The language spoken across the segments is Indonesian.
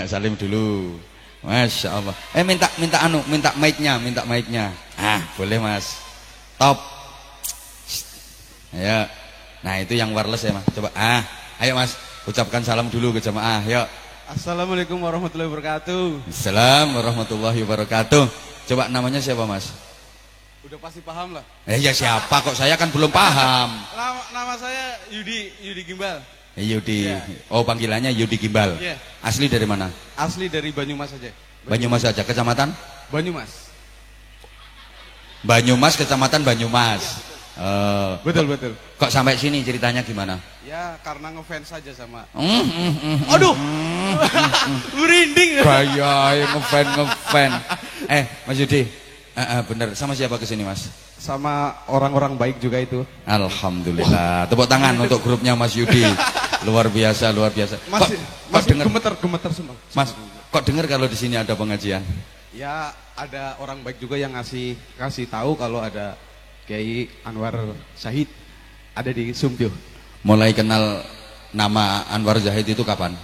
Salim dulu. Masya Allah. Minta mic-nya. Boleh Mas. Top. Ayo. Nah itu yang wireless ya Mas. Coba. Ayo Mas. Ucapkan salam dulu ke jamaah. Yuk. Assalamualaikum warahmatullahi wabarakatuh. Assalamualaikum warahmatullahi wabarakatuh. Coba namanya siapa Mas? Udah pasti paham lah. Ya siapa kok, saya kan belum paham. Nama saya Yudi Gimbal. Yudi. Yeah. Oh panggilannya Yudi Gimbal. Yeah. Asli dari mana? Asli dari Banyumas aja. Banyumas aja. Kecamatan? Banyumas, kecamatan Banyumas. Betul. Kok sampai sini ceritanya gimana? Ya karena ngefans saja sama. Aduh. Merinding. Gaya ngefan. Mas Yudi. Bener. Sama siapa kesini Mas? Sama orang-orang baik juga itu. Alhamdulillah. Tepuk tangan untuk grupnya Mas Yudi. Luar biasa. Masih gemeter semua. Mas, kok dengar kalau di sini ada pengajian? Ya ada orang baik juga yang kasih tahu kalau ada Kiai Anwar Zahid ada di Sumbyo. Mulai kenal nama Anwar Zahid itu kapan?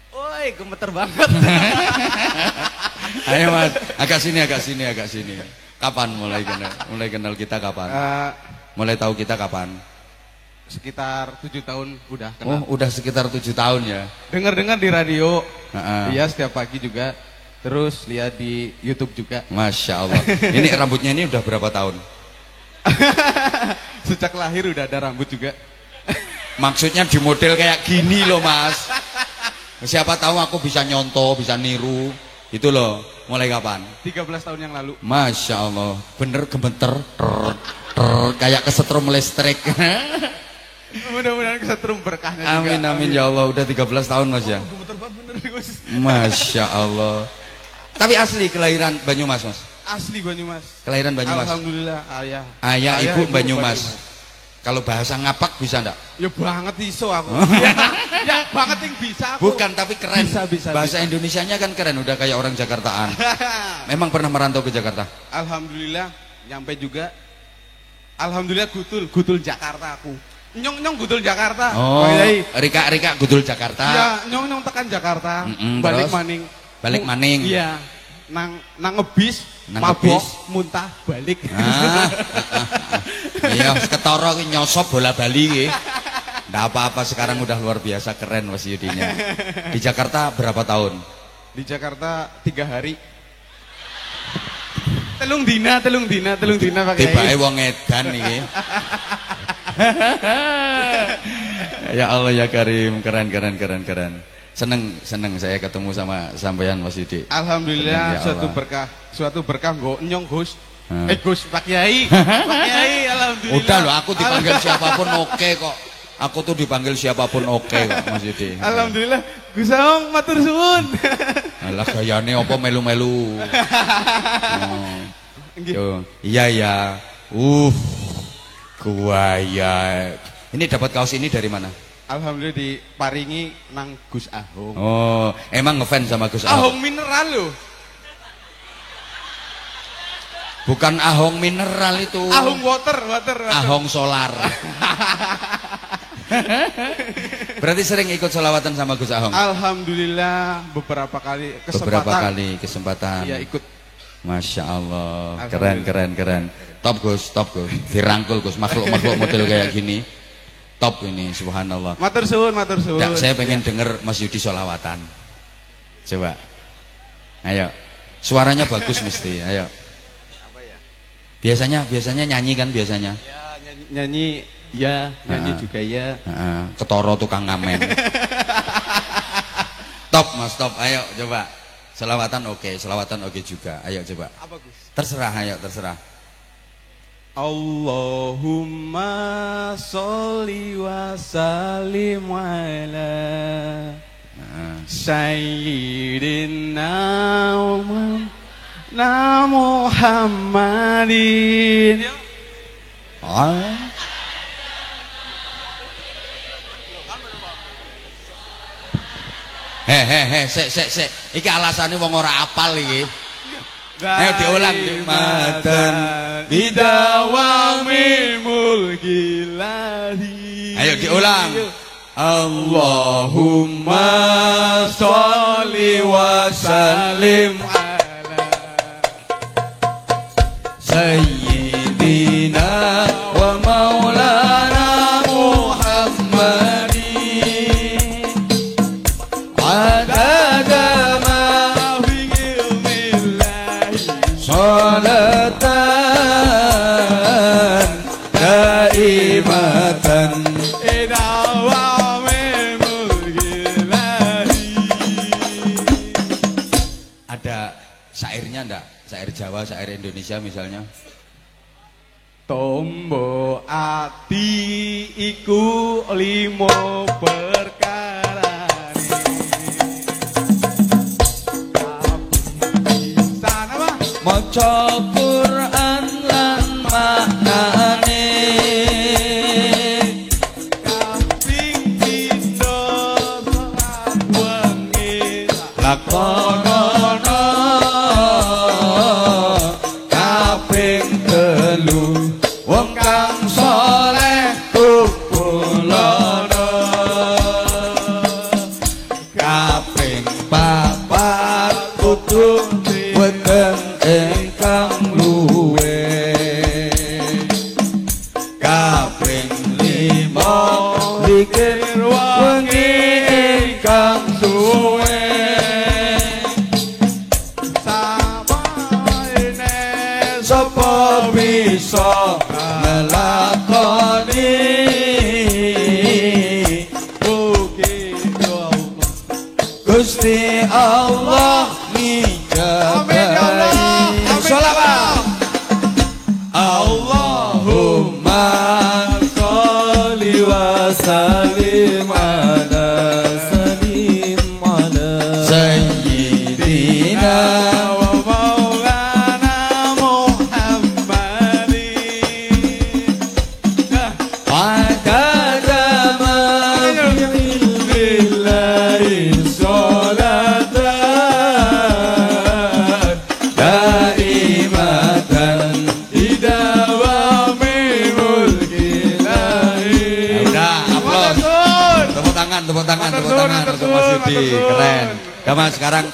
Woi, gemeter banget. Ayo Mas, agak sini. Kapan mulai kenal kita kapan? Mulai tahu kita kapan? Sekitar 7 tahun udah kenal. Oh, udah sekitar 7 tahun ya. Dengar di radio. Iya, setiap pagi juga. Terus lihat di YouTube juga. Masya Allah. Ini rambutnya ini udah berapa tahun? Sejak lahir udah ada rambut juga. Maksudnya di model kayak gini loh Mas. Siapa tahu aku bisa nyontoh, bisa niru. Itu loh. Mulai kapan? 13 tahun yang lalu. Masya Allah. Bener gemeter. Kayak kesetrum listrik. Mudah-mudahan kesetrum berkahnya juga. Amin ya Allah. Udah 13 tahun Mas ya. Gemeter banget bener Gus. Masya Allah. Tapi asli kelahiran Banyumas Mas? Asli Banyumas. Kelahiran Banyumas? Alhamdulillah. Ayah ibu Banyumas. Kalau bahasa ngapak bisa enggak? Ya banget iso aku. ya banget yang bisa aku. Bukan, tapi keren. Bisa. Bahasa Indonesianya kan keren, udah kayak orang Jakartaan. Memang pernah merantau ke Jakarta? Alhamdulillah, nyampe juga. Alhamdulillah gutul Jakarta aku. Nyong gutul Jakarta. Oh, Rika gutul Jakarta. Iya, nyong tekan Jakarta. Balik maning. Iya. Nang ngebis, mabok, muntah, balik. Iya, ketara ki nyosop bola bali ki. Ndak apa-apa, sekarang udah luar biasa keren Mas Yudinya. Di Jakarta berapa tahun? Di Jakarta 3 hari. Telung dina pakai. Tibake wong edan iki. Ya Allah ya Karim, keren. Seneng saya ketemu sama sampean Mas Yudi. Alhamdulillah, suatu berkah nggo nyong Gus. Gus Pak Kiai. Alhamdulillah. Udah loh, aku dipanggil siapapun oke kok. Aku tuh dipanggil siapapun oke kok Mas Yudi. Alhamdulillah. Gus Aong matur suwun. Alah gayane apa melu-melu. Iya. Kuaya. Ini dapat kaos ini dari mana? Alhamdulillah diparingi nang Gus Ahong. Oh, emang ngefans sama Gus Ahong? Ahong mineral loh. Bukan Ahong mineral itu. Ahong water. Ahong solar. Berarti sering ikut sholawatan sama Gus Ahong? Alhamdulillah beberapa kali kesempatan. Iya ikut. Masya Allah. Keren. Top Gus. Dirangkul Gus, makhluk model kayak gini. Top ini, subhanallah. Matur suwun. Saya pengen denger Mas Yudi sholawatan. Coba. Ayo. Suaranya bagus mesti. Ayo. Apa ya? Biasanya nyanyi kan biasanya? Ya, nyanyi juga ya. Ketoro tukang ngamen. Top Mas, top. Ayo coba. Sholawatan oke juga. Ayo coba. Apa Gus? Terserah. Allahumma sholli wa sallim ala sayyidina Muhammadin. Sek. Iki alasane wong ora apal iki. Ayo diulang matan bidawami mulkilahi. Ayo diulang. Allahumma sholli sholli wa sallim ala sayyidina wa maulana Muhammadin adada ma fi ilmillahi salatan daimatan ada syairnya ndak? Syair Jawa, syair Indonesia misalnya. Tombo ati iku limo perkara maca Quran lan maknane kaping pindho salat wengi lakonono kaping telu wong kang saleh kupulono kaping papat kudu weten ingkang luwe kaping lima likir wengi ingkang suwe sabaene sapa bisa nglakoni mugi Gusti Allah mijabahi sholawat Allahumma sholli wa sallim ala sayyidina wa maulana Muhammadin adada ma fi ilmillahi sholatan daimatan idawami mulkilahi. Udah, aplaus. Tepuk tangan untuk Mas Yudi. Keren. Ya Mas, sekarang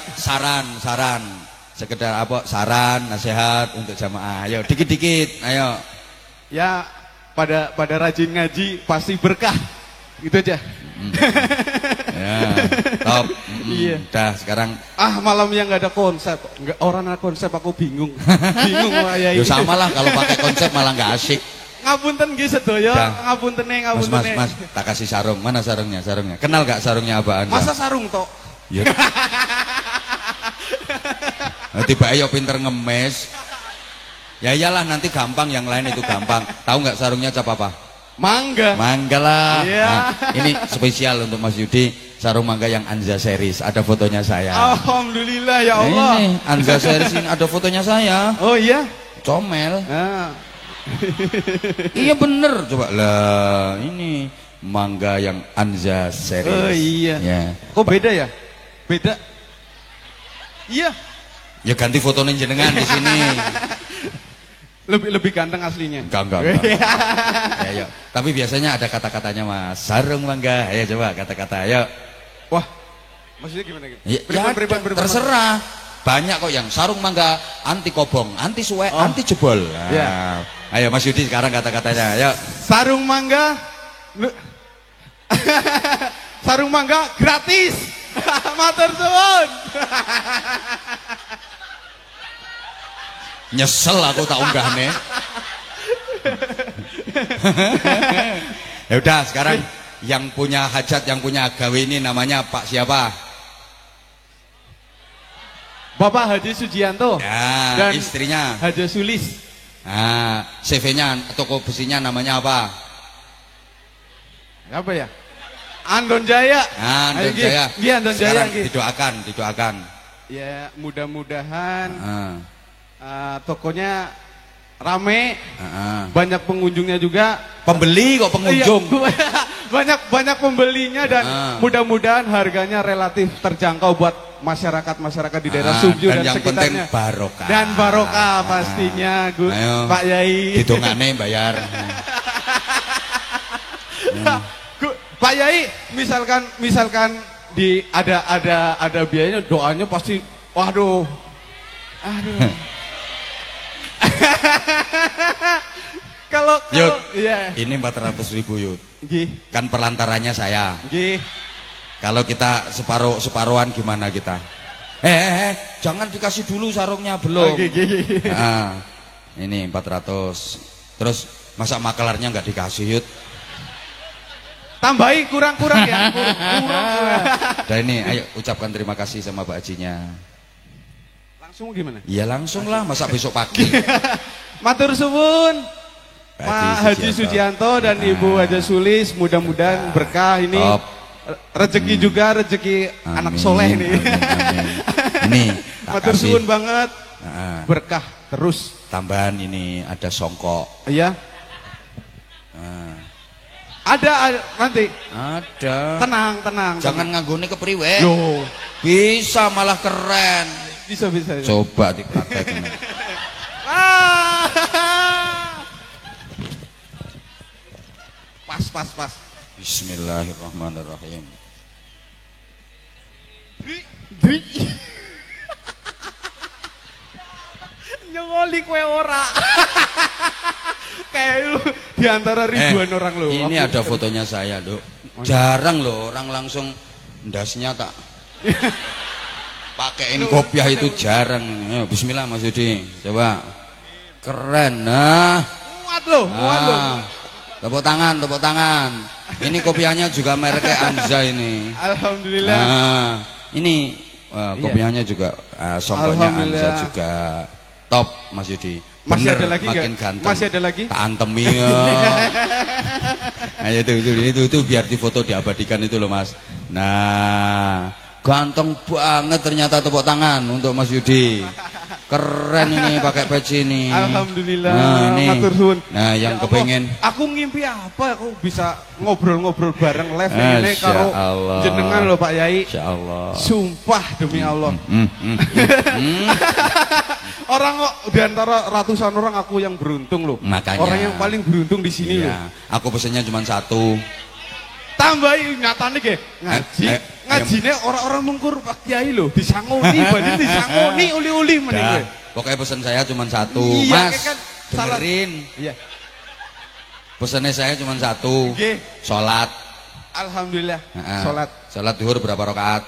saran. Sekedar apa? Saran, nasihat untuk jamaah. Ayo dikit-dikit, ayo. Ya, pada rajin ngaji pasti berkah. Gitu aja. Ya, top. Iya. Udah, sekarang Malam yang nggak ada konsep, nggak orang ada konsep aku bingung. Bingung ya. yo samalah kalau pakai konsep malah nggak asik. Ngapunten nggih sedaya, Dah. ngapuntene. Mas, tak kasih sarung. Mana sarungnya? Kenal gak sarungnya apaan? Masa sarung tok? Ya. Tiba ayo pinter ngemes. Ya iyalah nanti gampang, yang lain itu gampang. Tahu nggak sarungnya cap apa? Mangga. Mangga lah. Iya. Nah, ini spesial untuk Mas Yudi, sarung mangga yang Anza series. Ada fotonya saya. Alhamdulillah ya Allah. Ini Anza series ini ada fotonya saya. Oh iya. Comel. Nah. Iya bener, coba lah ini mangga yang Anza series. Oh iya. Ya. Kok beda ya? Beda. Iya. Ya ganti fotonya jenengan di sini. Lebih ganteng aslinya. Enggak. Ya, tapi biasanya ada kata-katanya Mas. Sarung mangga. Ayo coba kata-kata. Ayo. Wah. Maksudnya gimana gitu? Ya, terserah. Banyak kok yang sarung mangga anti kobong, anti suwe, anti jebol. Nah, ya. Ayo Mas Yudi sekarang kata-katanya. Ayo. Sarung mangga. Sarung mangga gratis. Matur suwun. Nyesel aku tak unggahne. Ya udah sekarang yang punya hajat, yang punya gawe ini namanya Pak siapa? Bapak Haji Sujianto. Ya, dan istrinya Haji Sulis. Nah, CV-nya toko besinya namanya apa? Apa ya? Andon Jaya. Nah, Andon Jaya. Iya, Andon Jaya. Didoakan. Ya, mudah-mudahan tokonya rame, banyak pengunjungnya juga. Pembeli kok pengunjung. Iya, banyak pembelinya dan mudah-mudahan harganya relatif terjangkau buat masyarakat di daerah Subju dan yang sekitarnya. Penting barokah. Dan barokah pastinya, Pak Yai. Hitungane bayar. Pak Yai, misalkan ada biayanya, doanya pasti waduh. Aduh. Kalau Yud, iya. ini 400.000 Yud. Nggih. Kan pelantarannya saya. Nggih. Kalau kita separuhan gimana kita? Jangan dikasih dulu sarungnya belum. Nggih. Nah, ini 400. Terus masa makelarnya nggak dikasih Yud? Tambahi kurang-kurang ya. Kurang. Dan ini ayo ucapkan terima kasih sama Pak Hajinya. Langsung gimana? Iya langsung lah, masa besok pagi. Matur suwun. Pak Haji Sujianto dan Ibu Haja Sulis, mudah-mudahan berkah ini. Top. Rezeki juga, rezeki anak soleh nih. Amin. Ini Matur suwun banget. Nah, Berkah terus. tambahan ini ada songkok. Iya. Nah, Ada nanti. ada. Tenang. Jangan nganggone kepriwe. Loh, Bisa malah keren. bisa. Coba dipraktekin. Ah. Pas. Bismillahirrahmanirrahim. Dri. Nyengoli kue ora. Kayak lu di antara ribuan orang lo. Ini ada fotonya saya, Dok. Jarang loh orang langsung ndasnya tak pakein kopiah itu jarang. Ayo, bismillah Mas Yudi. Coba. Keren. Nah. Muat lo. Tepuk tangan. Ini kopiahnya juga mereknya Anza ini. Alhamdulillah. Nah, ini kopiahnya juga songkonya Anza juga top Mas Yudi. Masih Bener, ada lagi makin gak? ganteng. Masih ada lagi? Tak antemi ya. Nah, itu biar difoto diabadikan itu loh Mas. Nah, ganteng banget ternyata, tepuk tangan untuk Mas Yudi. Keren ini pakai peci ini. Alhamdulillah. Nah, ini. Matur suwun. Nah, yang Ya kepengen Allah, aku ngimpi apa? Aku bisa ngobrol-ngobrol bareng live ini karo Allah. jenengan loh Pak Yai. Insyaallah. Sumpah demi Allah. Orang kok di antara ratusan orang aku yang beruntung loh. Makanya. Orang yang paling beruntung di sini loh. Iya, aku pesennya cuma satu. Tambahi nyatane ge ngaji. Ngajine orang-orang mungkur Pak Kiai loh, disangoni badhe disangoni uli-uli meneh kowe. Pokoknya pesen saya cuma satu. Iya, Mas, kan salah. dengerin. Iya. Pesennya saya cuma satu. Nggih. Sholat. Alhamdulillah. Nah, Salat Sholat duhur berapa rakaat?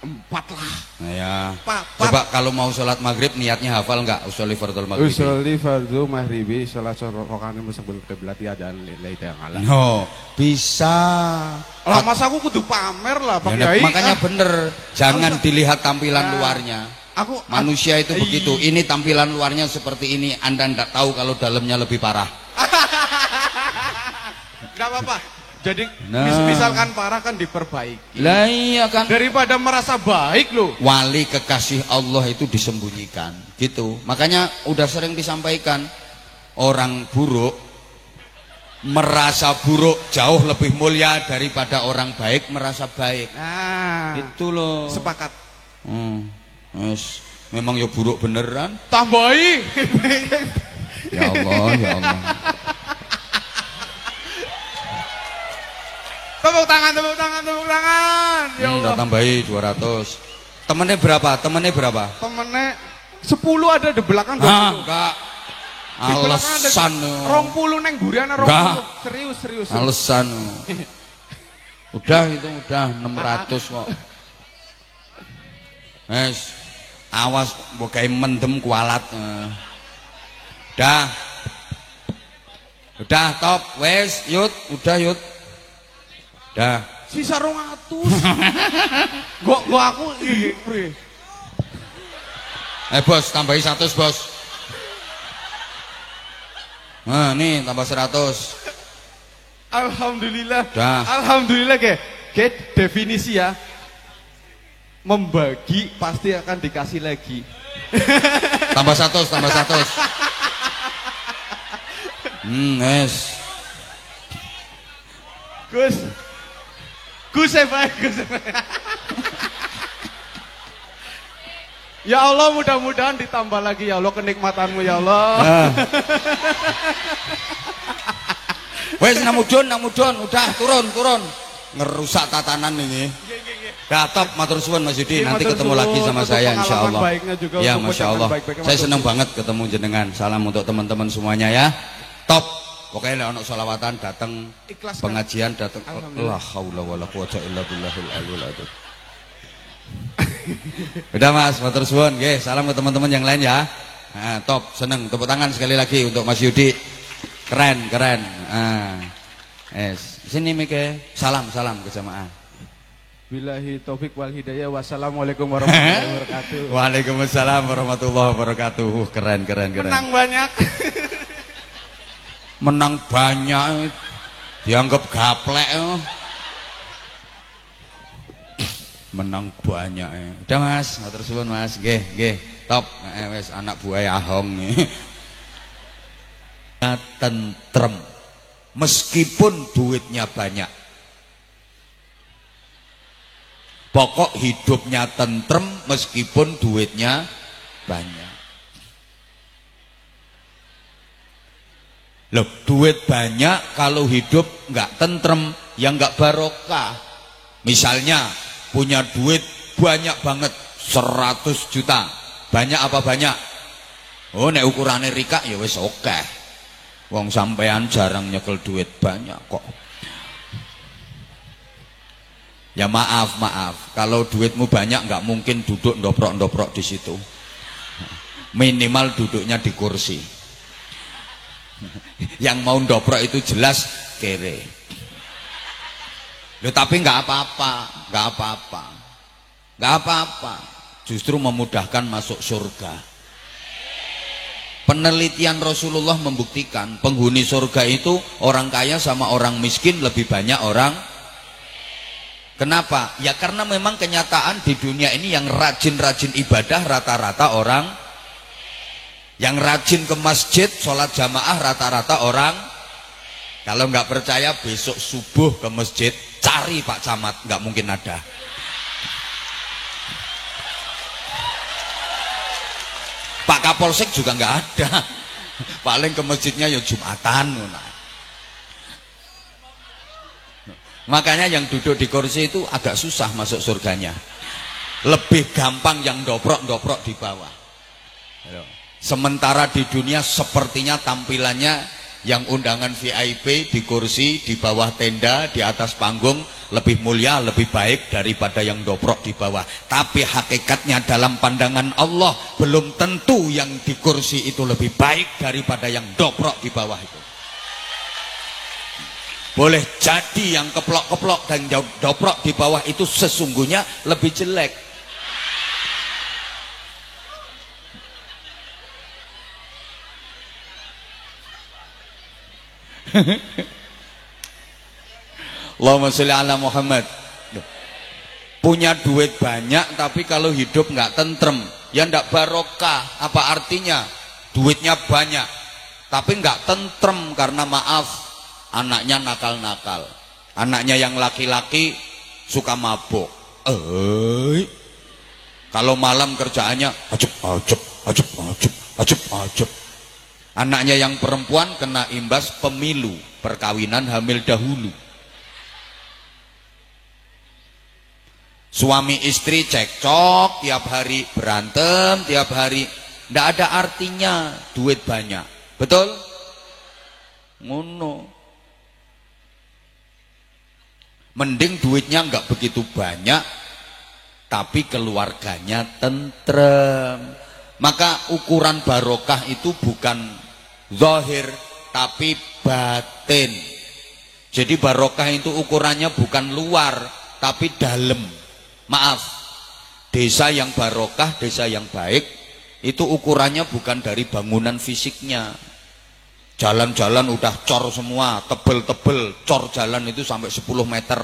4 lah. Nah, ya. Pak. Coba kalau mau sholat maghrib niatnya hafal nggak? Usolli fardhu maghrib. Usolli fardhu maghribi salat rakaat mustaqbil qiblat ya dan lillahi ta'ala. No, bisa. Lah mas aku kudu pamer lah Pak Ya, Kiai. makanya bener, jangan dilihat tampilan Nah, luarnya. Aku Manusia itu begitu. Ini tampilan luarnya seperti ini. Anda tidak tahu kalau dalamnya lebih parah. enggak apa-apa. Jadi Nah. misalkan parah kan diperbaiki. Lah iya kan. Daripada merasa baik loh. Wali kekasih Allah itu disembunyikan, gitu. Makanya udah sering disampaikan, orang buruk merasa buruk jauh lebih mulia daripada orang baik merasa baik. Nah, Itu loh. sepakat. Yes. Memang ya buruk beneran. Tambahi. Ya Allah, ya Allah. Tepuk tangan. Ya Udah Allah. tambahi 200. Temennya berapa? Temennya 10 ada di belakang. Enggak. Di belakang ada Alasan. 20 neng buriana 20. Enggak. Serius. Alasan. Udah 600 kok. Wes, awas mbok gawe mendem kualat. Udah top, wes, udah yut. Dah. Sisa 200. Gua aku iki. Bos, tambahi 100, Bos. Nah, nih tambah 100. Alhamdulillah. Dah. Alhamdulillah ke definisi ya. Membagi pasti akan dikasih lagi. Tambah 100. Wes. Gus baik. Ya Allah, mudah-mudahan ditambah lagi ya Allah kenikmatanmu ya Allah. Nah. Wes namudun, udah turun. Ngerusak tatanan ini. Dah top, matur suwun Mas Yudi. Iya, Nanti matur ketemu suwun. lagi sama Untuk saya pengalaman insyaallah. baiknya juga, Ya untuk Masya Allah. pandangan baik-baiknya, Saya matur senang suwun. banget ketemu jenengan. Salam untuk teman-teman semuanya ya. Top. Pokoknya lek ono sholawatan datang, Ikhlas, kan? pengajian datang. Alhamdulillah. La haula wala quwata illa billahil aliyil azim. Udah Mas, matur suwun. Nggih, salam ke teman-teman yang lain ya. Nah, top, seneng. Tepuk tangan sekali lagi untuk Mas Yudi. Keren, keren. Sini Mike. Salam ke jamaah. Billahi taufik wal hidayah. Wassalamualaikum warahmatullahi wabarakatuh. Waalaikumsalam warahmatullahi wabarakatuh. Keren. Menang banyak. Menang banyak. Dianggap gaplek. Menang banyak. Udah Mas, matur suwun Mas. Nggih. Top. Wis anak buah Ahong. Tentrem. Meskipun duitnya banyak. Pokok hidupnya tentrem meskipun duitnya banyak. Loh, duit banyak kalau hidup nggak tentrem, ya nggak barokah. Misalnya punya duit banyak banget, 100 juta. Banyak apa banyak? Oh, nek ukurannya Rika ya wis oke. Wong sampean jarang nyekel duit banyak kok. Ya maaf, kalau duitmu banyak nggak mungkin duduk ndoprok di situ. Minimal duduknya di kursi. Yang mau ndoprok itu jelas kere. Loh, tapi nggak apa-apa. Justru memudahkan masuk surga. Penelitian Rasulullah membuktikan penghuni surga itu orang kaya sama orang miskin lebih banyak orang. Kenapa? Ya karena memang kenyataan di dunia ini yang rajin-rajin ibadah rata-rata orang, yang rajin ke masjid sholat jamaah rata-rata orang. Kalau nggak percaya besok subuh ke masjid cari Pak Camat, nggak mungkin ada. Pak Kapolsek juga nggak ada. Paling ke masjidnya ya Jumatan. Makanya yang duduk di kursi itu agak susah masuk surganya. Lebih gampang yang ndoprok di bawah. Sementara di dunia sepertinya tampilannya yang undangan VIP di kursi, di bawah tenda, di atas panggung lebih mulia, lebih baik daripada yang ndoprok di bawah. Tapi hakikatnya dalam pandangan Allah belum tentu yang di kursi itu lebih baik daripada yang ndoprok di bawah itu. Boleh jadi yang keplok-keplok dan doprok di bawah itu sesungguhnya lebih jelek. Allahumma sholli ala Muhammad. Punya duit banyak tapi kalau hidup nggak tentrem, ya nggak barokah. Apa artinya? Duitnya banyak tapi nggak tentrem karena maaf. Anaknya nakal-nakal. Anaknya yang laki-laki suka mabuk. Kalau malam kerjaannya ajep. Anaknya yang perempuan kena imbas pemilu, perkawinan hamil dahulu. Suami istri cekcok tiap hari, berantem tiap hari. Nggak ada artinya duit banyak. Betul? Ngono. Mending duitnya nggak begitu banyak tapi keluarganya tentrem. Maka ukuran barokah itu bukan zahir tapi batin. Jadi barokah itu ukurannya bukan luar tapi dalam. Maaf, desa yang barokah, desa yang baik itu ukurannya bukan dari bangunan fisiknya. Jalan-jalan udah cor semua, tebel-tebel, cor jalan itu sampai 10 meter.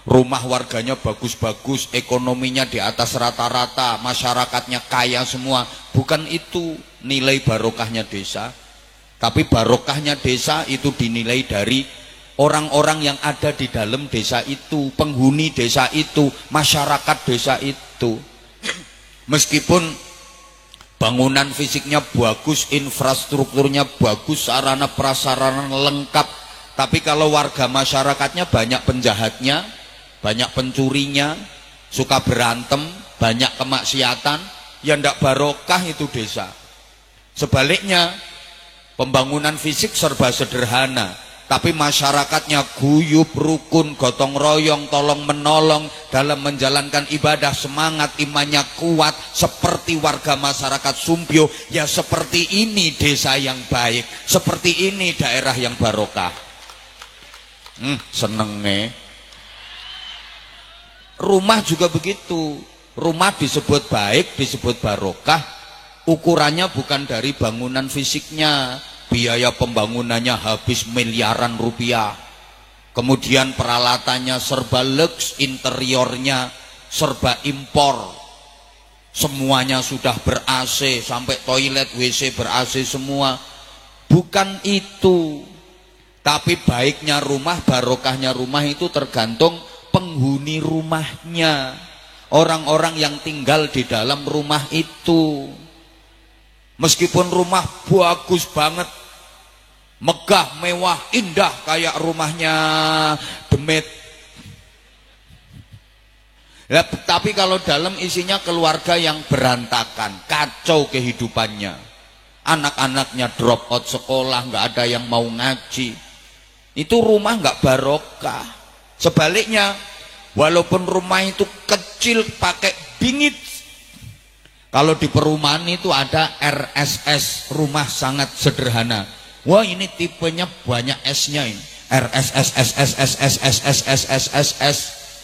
Rumah warganya bagus-bagus, ekonominya di atas rata-rata, masyarakatnya kaya semua. Bukan itu nilai barokahnya desa. Tapi barokahnya desa itu dinilai dari orang-orang yang ada di dalam desa itu, penghuni desa itu, masyarakat desa itu. Meskipun bangunan fisiknya bagus, infrastrukturnya bagus, sarana prasarana lengkap, tapi kalau warga masyarakatnya banyak penjahatnya, banyak pencurinya, suka berantem, banyak kemaksiatan, ya ndak barokah itu desa. Sebaliknya, pembangunan fisik serba sederhana, tapi masyarakatnya guyub, rukun, gotong royong, tolong menolong dalam menjalankan ibadah, semangat imannya kuat seperti warga masyarakat Sumpyo. Ya seperti ini desa yang baik, seperti ini daerah yang barokah. Senenge. Rumah juga begitu. Rumah disebut baik, disebut barokah, ukurannya bukan dari bangunan fisiknya. Biaya pembangunannya habis miliaran rupiah. Kemudian peralatannya serba lux, interiornya serba impor. Semuanya sudah ber-AC, sampai toilet, WC ber-AC semua. Bukan itu. Tapi baiknya rumah, barokahnya rumah itu tergantung penghuni rumahnya. Orang-orang yang tinggal di dalam rumah itu. Meskipun rumah bagus banget, megah, mewah, indah kayak rumahnya Demit, ya, tapi kalau dalam isinya keluarga yang berantakan, kacau kehidupannya, anak-anaknya drop out sekolah, nggak ada yang mau ngaji, itu rumah nggak barokah. Sebaliknya, walaupun rumah itu kecil pakai bingit, kalau di perumahan itu ada RSS, rumah sangat sederhana. Wah, ini tipenya banyak S-nya ini. RSSSSSSSSSSSS.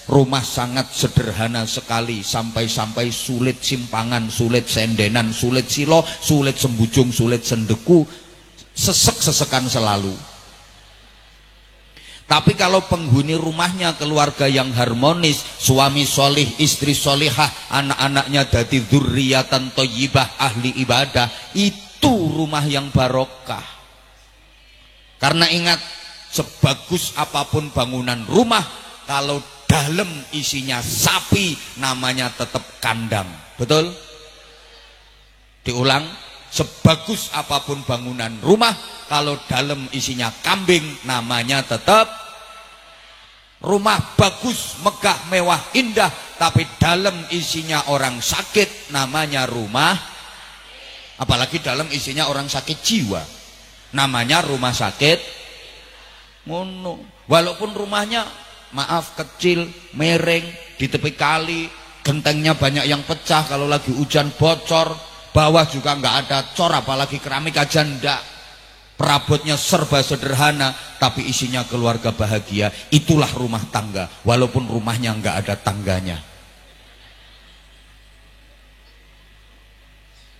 Rumah sangat sederhana sekali, sampai-sampai sulit simpangan, sulit sendenan, sulit silo, sulit sembujung, sulit sendeku, sesek-sesekan selalu. Tapi kalau penghuni rumahnya keluarga yang harmonis, suami solih, istri solihah, anak-anaknya dadi dzurriatan thayyibah, ahli ibadah, itu rumah yang barokah. Karena ingat, sebagus apapun bangunan rumah, kalau dalam isinya sapi, namanya tetap kandang. Betul? Diulang, sebagus apapun bangunan rumah, kalau dalam isinya kambing, namanya tetap rumah. Bagus, megah, mewah, indah, tapi dalam isinya orang sakit, namanya rumah. Apalagi dalam isinya orang sakit jiwa, namanya rumah sakit. Ngono. Walaupun rumahnya, maaf, kecil, mereng, di tepi kali, gentengnya banyak yang pecah, kalau lagi hujan bocor, bawah juga nggak ada cor, apalagi keramik aja ndak. Perabotnya serba sederhana, tapi isinya keluarga bahagia. Itulah rumah tangga, walaupun rumahnya nggak ada tangganya.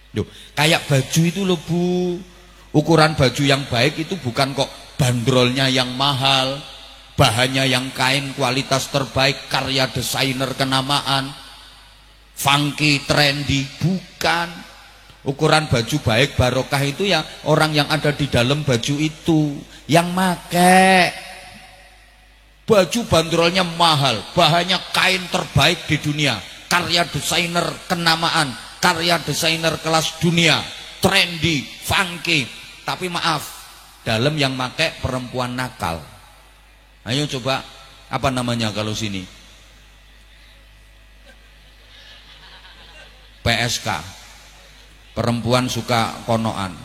Duh, kayak baju itu loh Bu. Ukuran baju yang baik itu bukan kok bandrolnya yang mahal, bahannya yang kain kualitas terbaik, karya desainer kenamaan, funky, trendy, bukan. Ukuran baju baik barokah itu ya orang yang ada di dalam baju itu, yang make. Baju bandrolnya mahal, bahannya kain terbaik di dunia, karya desainer kenamaan, karya desainer kelas dunia, trendy, funky. Tapi maaf, dalam yang make perempuan nakal. Ayo coba, apa namanya kalau sini? PSK. Perempuan suka konoan.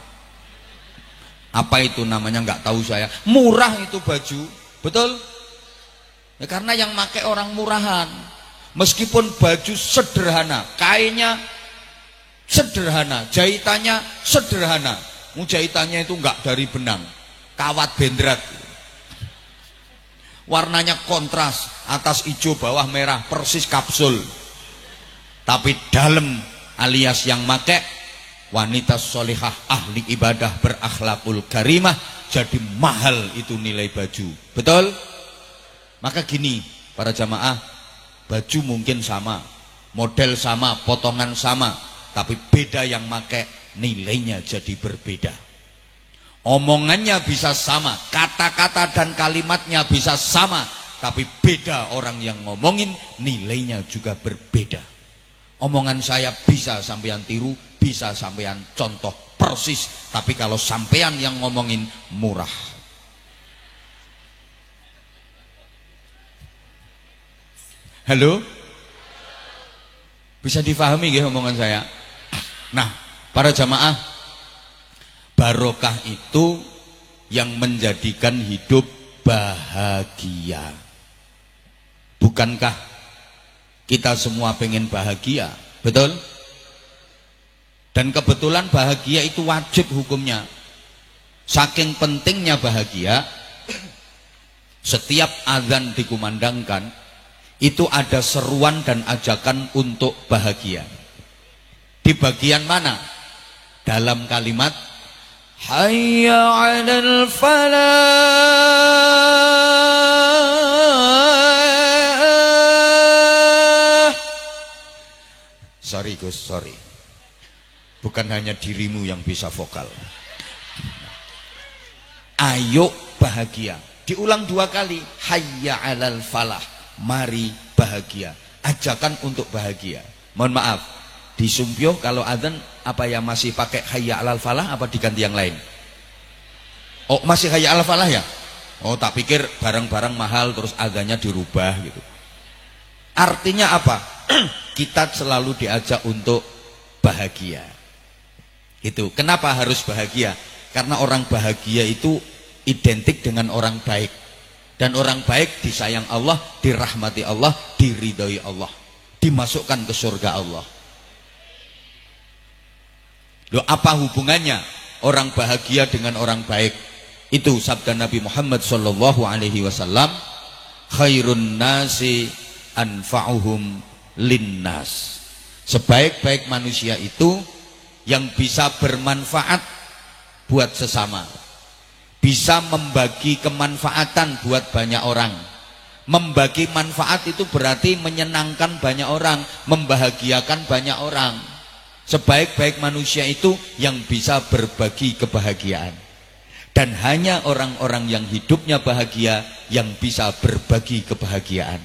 Apa itu namanya nggak tahu saya. Murah itu baju, betul? Ya, karena yang make orang murahan. Meskipun baju sederhana, kainnya sederhana, jahitannya sederhana. Jahitannya itu nggak dari benang, kawat bendrat. Warnanya kontras, atas hijau, bawah merah, persis kapsul. Tapi dalam alias yang make wanita solihah, ahli ibadah, berakhlakul karimah, jadi mahal itu nilai baju. Betul? Maka gini para jamaah, baju mungkin sama, model sama, potongan sama, tapi beda yang make, nilainya jadi berbeda. Omongannya bisa sama, kata-kata dan kalimatnya bisa sama, tapi beda orang yang ngomongin, nilainya juga berbeda. Omongan saya bisa sampean tiru, bisa sampean contoh persis, tapi kalau sampean yang ngomongin murah. Halo? Bisa difahami nggih omongan saya? Nah, para jamaah, barokah itu yang menjadikan hidup bahagia. Bukankah kita semua pengen bahagia? Betul? Dan kebetulan bahagia itu wajib hukumnya. Saking pentingnya bahagia, setiap azan dikumandangkan itu ada seruan dan ajakan untuk bahagia. Di bagian mana? Dalam kalimat hayya 'alal falah. Sorry Gus, sorry. Bukan hanya dirimu yang bisa vokal. Ayo bahagia. Diulang 2 kali. Hayya 'alal falah. Mari bahagia. Ajakan untuk bahagia. Mohon maaf, di Sumpyo kalau adzan apa ya masih pakai hayya 'alal falah apa diganti yang lain? Oh, masih hayya 'alal falah ya? Oh, tak pikir barang-barang mahal terus adzannya dirubah gitu. Artinya apa? Kita selalu diajak untuk bahagia. Itu. Kenapa harus bahagia? Karena orang bahagia itu identik dengan orang baik. Dan orang baik disayang Allah, dirahmati Allah, diridhoi Allah, dimasukkan ke surga Allah. Loh, apa hubungannya orang bahagia dengan orang baik? Itu sabda Nabi Muhammad SAW, khairun nasi anfa'uhum linnas. Sebaik-baik manusia itu yang bisa bermanfaat buat sesama, bisa membagi kemanfaatan buat banyak orang. Membagi manfaat itu berarti menyenangkan banyak orang, membahagiakan banyak orang. Sebaik-baik manusia itu yang bisa berbagi kebahagiaan. Dan hanya orang-orang yang hidupnya bahagia yang bisa berbagi kebahagiaan.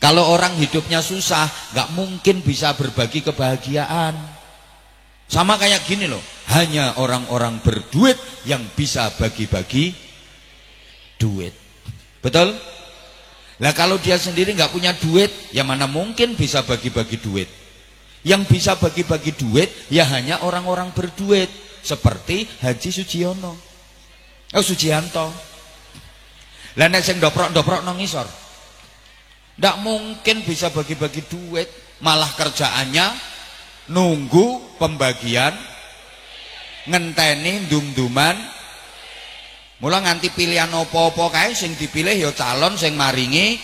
Kalau orang hidupnya susah, gak mungkin bisa berbagi kebahagiaan. Sama kayak gini loh, hanya orang-orang berduit yang bisa bagi-bagi duit. Betul? Lah kalau dia sendiri nggak punya duit, ya mana mungkin bisa bagi-bagi duit. Yang bisa bagi-bagi duit ya hanya orang-orang berduit, seperti Haji Sujiono, Sujianto. Lah nek sing ndoprok-ndoprok nang ngisor, ndak mungkin bisa bagi-bagi duit, malah kerjaannya nunggu pembagian, ngenteni dum-duman. Mula nganti pilihan apa-apa kae sing dipilih ya calon sing maringi.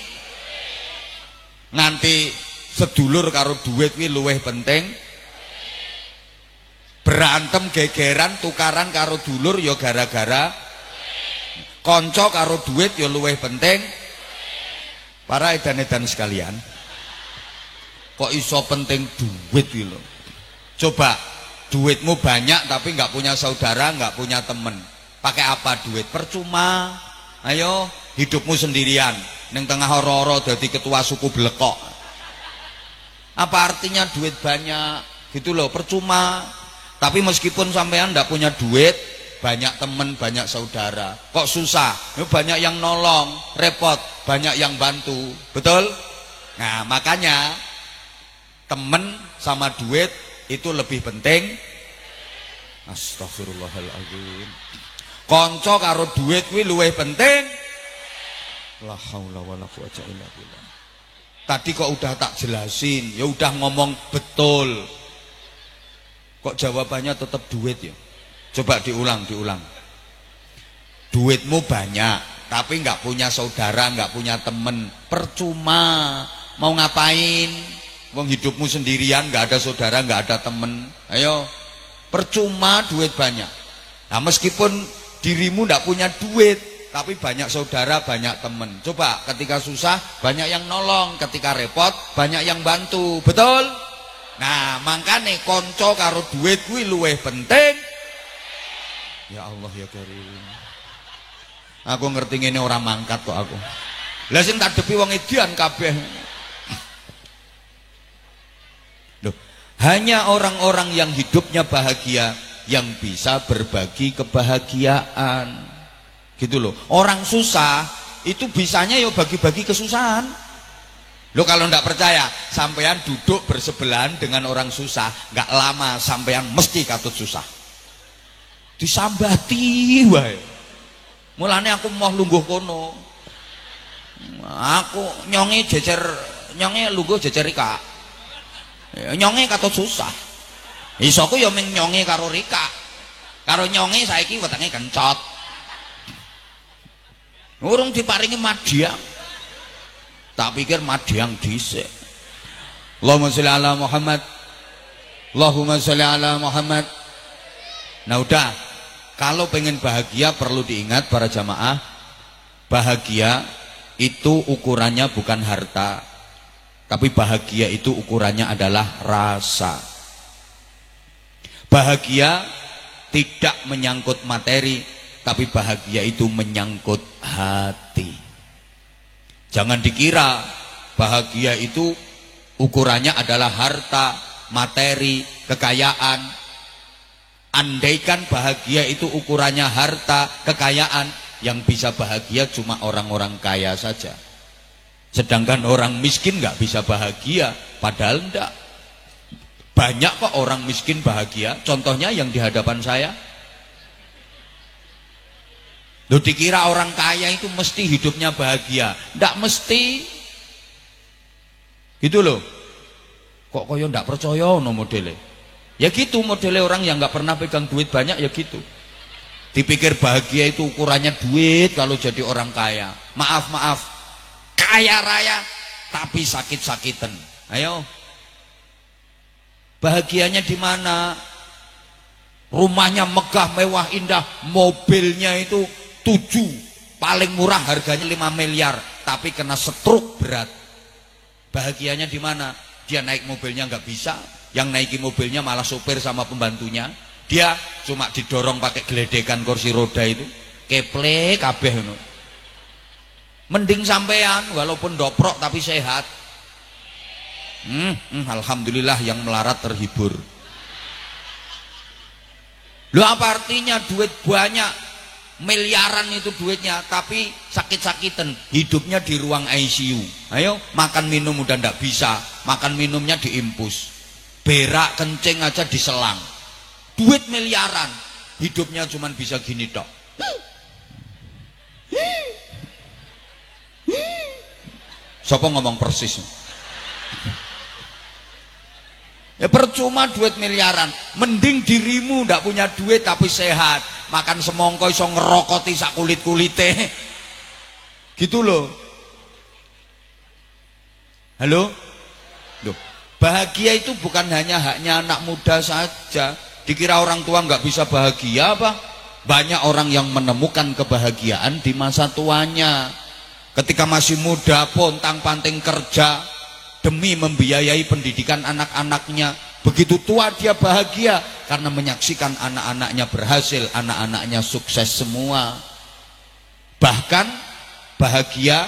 Nganti sedulur karo duit kuwi luwih penting. Berantem gegeran tukaran karo dulur ya gara-gara kanca karo duit ya luwih penting. Para edan-edan sekalian, kok iso penting duit gitu loh. Coba duitmu banyak tapi nggak punya saudara, nggak punya temen, pakai apa duit? Percuma. Ayo hidupmu sendirian neng tengah horo-horo jadi ketua suku Blekok. Apa artinya duit banyak gitu loh? Percuma. Tapi meskipun sampean nggak punya duit, banyak temen, banyak saudara, kok susah? Banyak yang nolong, repot, banyak yang bantu. Betul? Nah makanya temen sama duit itu lebih penting. Astagfirullahaladzim. Konco karo duit kuwi luwih penting. La haula wala quwata illa billah. Tadi kok udah tak jelasin, ya udah ngomong betul. Kok jawabannya tetap duit ya? Coba diulang. Duitmu banyak tapi nggak punya saudara, nggak punya temen, percuma. Mau ngapain? Wong hidupmu sendirian, nggak ada saudara, nggak ada temen. Ayo, percuma duit banyak. Nah meskipun dirimu nggak punya duit, tapi banyak saudara, banyak temen. Coba ketika susah banyak yang nolong, ketika repot banyak yang bantu. Betul? Nah makanya konco karo duit kuwi luwih penting. Ya Allah ya Karim. Aku ngerti ngene ora mangkat kok aku. Lah sing tak depi wong edian kabeh. Loh, hanya orang-orang yang hidupnya bahagia yang bisa berbagi kebahagiaan. Gitu loh. Orang susah itu bisanya ya bagi-bagi kesusahan. Lo kalau ndak percaya, sampean duduk bersebelahan dengan orang susah, nggak lama sampean mesti katut susah. Disambati wae. Mulane aku mau lungguh kono. Aku nyonge lungguh jejer Rika. Nyonge katut susah. Isoku ya ming nyonge karo Rika. Karo nyonge saiki wetenge kencot. Urung diparingi madya. Tak pikir madyang dhisik. Allahumma sholli ala Muhammad. Allahumma sholli ala Muhammad. Nah udah, kalau pengen bahagia perlu diingat para jamaah, bahagia itu ukurannya bukan harta, tapi bahagia itu ukurannya adalah rasa. Bahagia tidak menyangkut materi, tapi bahagia itu menyangkut hati. Jangan dikira bahagia itu ukurannya adalah harta, materi, kekayaan. Andaikan bahagia itu ukurannya harta, kekayaan, yang bisa bahagia cuma orang-orang kaya saja. Sedangkan orang miskin nggak bisa bahagia, padahal enggak. Banyak kok orang miskin bahagia, contohnya yang di hadapan saya. Loh, dikira orang kaya itu mesti hidupnya bahagia. Ndak mesti. Gitu loh. Kok koyo ndak percaya no modele. Ya gitu modele orang yang nggak pernah pegang duit banyak ya gitu. Dipikir bahagia itu ukurannya duit kalau jadi orang kaya. Maaf. Kaya raya tapi sakit-sakitan. Ayo. Bahagianya di mana? Rumahnya megah, mewah, indah, mobilnya itu 7, paling murah harganya 5 miliar, tapi kena stroke berat. Bahagianya di mana? Dia naik mobilnya nggak bisa, yang naiki mobilnya malah sopir sama pembantunya. Dia cuma didorong pakai geledekan kursi roda itu, keple kabeh ngono. Mending sampean walaupun doprok tapi sehat. Alhamdulillah yang melarat terhibur. Lu apa artinya duit banyak? Miliaran itu duitnya, tapi sakit-sakitan, hidupnya di ruang ICU. Ayo, makan minum udah ndak bisa, makan minumnya diimpus, berak kencing aja diselang. Duit miliaran, hidupnya cuman bisa gini tok. Siapa ngomong persis? Ya percuma duit miliaran, mending dirimu ndak punya duit tapi sehat, makan semongko iso ngerokoti sak kulit-kulite. Gitu loh. Halo? Loh, bahagia itu bukan hanya haknya anak muda saja. Dikira orang tua nggak bisa bahagia apa? Banyak orang yang menemukan kebahagiaan di masa tuanya. Ketika masih muda pontang-panting kerja demi membiayai pendidikan anak-anaknya. Begitu tua dia bahagia karena menyaksikan anak-anaknya berhasil, anak-anaknya sukses semua. Bahkan bahagia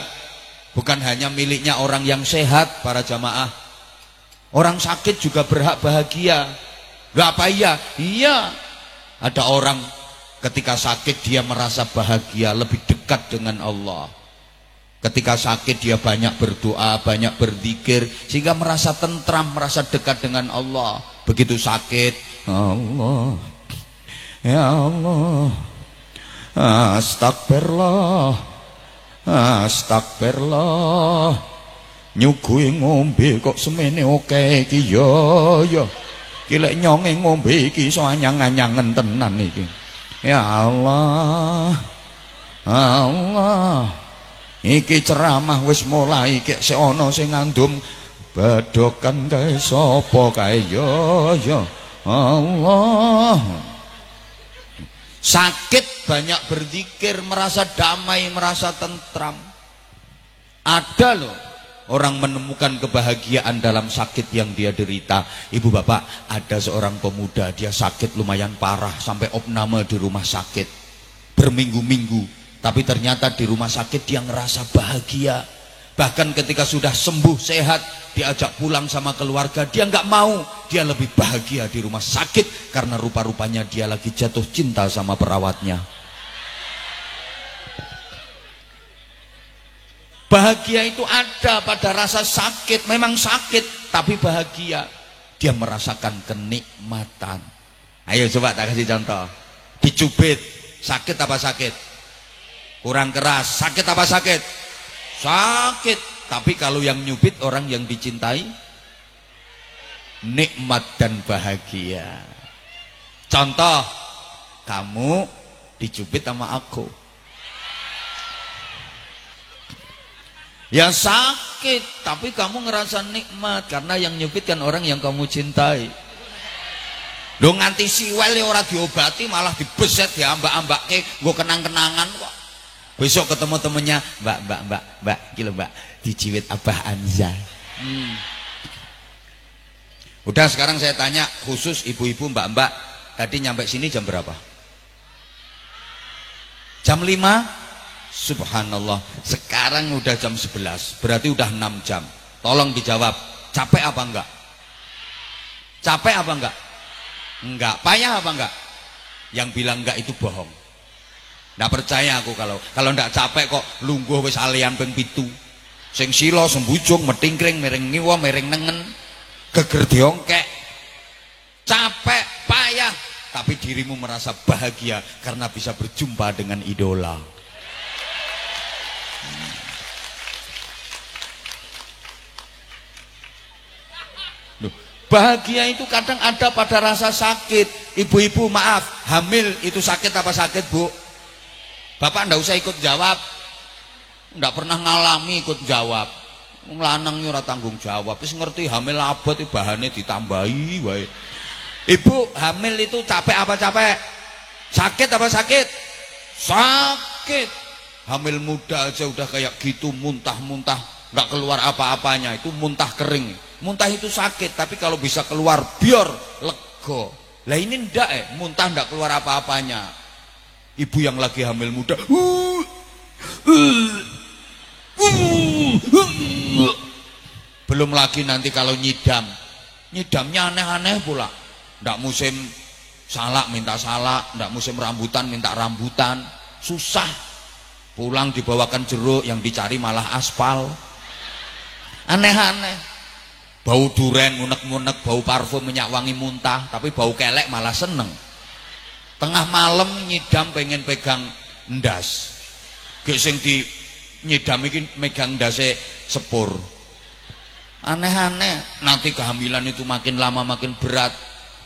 bukan hanya miliknya orang yang sehat, para jamaah. Orang sakit juga berhak bahagia. Gak apa iya? Iya. Ada orang ketika sakit dia merasa bahagia, lebih dekat dengan Allah. Ketika sakit dia banyak berdoa, banyak berzikir, sehingga merasa tentram, merasa dekat dengan Allah. Begitu sakit, Allah, ya Allah, astagfirullah, astagfirullah, nyugui ngombe kok semene oke iki ya. Ki lek nyonge ngombe iki iso anyang-anyangen tenan iki. Ya Allah, Allah. Iki ceramah wis mulai kek sik ana sing ngandum badokan kae sapa kae ya Allah. Sakit banyak berzikir, merasa damai, merasa tentram. Ada loh orang menemukan kebahagiaan dalam sakit yang dia derita. Ibu bapak, ada seorang pemuda dia sakit lumayan parah sampai opname di rumah sakit berminggu-minggu. Tapi ternyata di rumah sakit dia ngerasa bahagia. Bahkan ketika sudah sembuh sehat, diajak pulang sama keluarga, dia nggak mau. Dia lebih bahagia di rumah sakit karena rupa-rupanya dia lagi jatuh cinta sama perawatnya. Bahagia itu ada pada rasa sakit, memang sakit tapi bahagia. Dia merasakan kenikmatan. Ayo coba tak kasih contoh. Dicubit, sakit apa sakit? Kurang keras, sakit apa sakit? Sakit. Tapi kalau yang nyubit orang yang dicintai, nikmat dan bahagia. Contoh, kamu dicubit sama aku, ya sakit, tapi kamu ngerasa nikmat karena yang nyubit kan orang yang kamu cintai. Lo nganti siwel ya ora diobati, malah dibeset, diambak-ambake, nggo kenang-kenangan kok. Besok ketemu temennya, mbak, gila mbak, dijiwit Abah Anza. Udah sekarang saya tanya khusus ibu-ibu, mbak-mbak, tadi nyampe sini jam berapa? Jam 5? Subhanallah, sekarang udah jam 11, berarti udah 6 jam. Tolong dijawab, capek apa enggak? Capek apa enggak? Enggak. Payah apa enggak? Yang bilang enggak itu bohong. Nggak percaya aku kalau enggak capek kok lungguh wis alian ping 7. Sing sila sembujung metingkring mereng ngiwa mereng nengen geger diongkek. Capek, payah, tapi dirimu merasa bahagia karena bisa berjumpa dengan idola. Bahagia itu kadang ada pada rasa sakit. Ibu-ibu maaf, hamil itu sakit apa sakit bu? Bapak ndak usah ikut jawab, ndak pernah ngalami ikut jawab. Lanang ora tanggung jawab, wis ngerti hamil abot itu bahannya ditambahi wae. Ibu hamil itu capek apa capek? Sakit apa sakit? Sakit. Hamil muda aja udah kayak gitu, muntah-muntah, nggak keluar apa-apanya, itu muntah kering. Muntah itu sakit, tapi kalau bisa keluar biar lego. Lah ini ndak muntah ndak keluar apa-apanya. Ibu yang lagi hamil muda, belum lagi nanti kalau nyidamnya aneh-aneh pula. Ndak musim salak minta salak, ndak musim rambutan minta rambutan, susah. Pulang dibawakan jeruk, yang dicari malah aspal. Aneh-aneh. Bau duren ngunek-ngunek, bau parfum minyak wangi muntah, tapi bau kelek malah seneng. Tengah malam nyidam pengen pegang ndas, gek sing di nyidam iki megang ndase sepur. Aneh-aneh. Nanti kehamilan itu makin lama makin berat,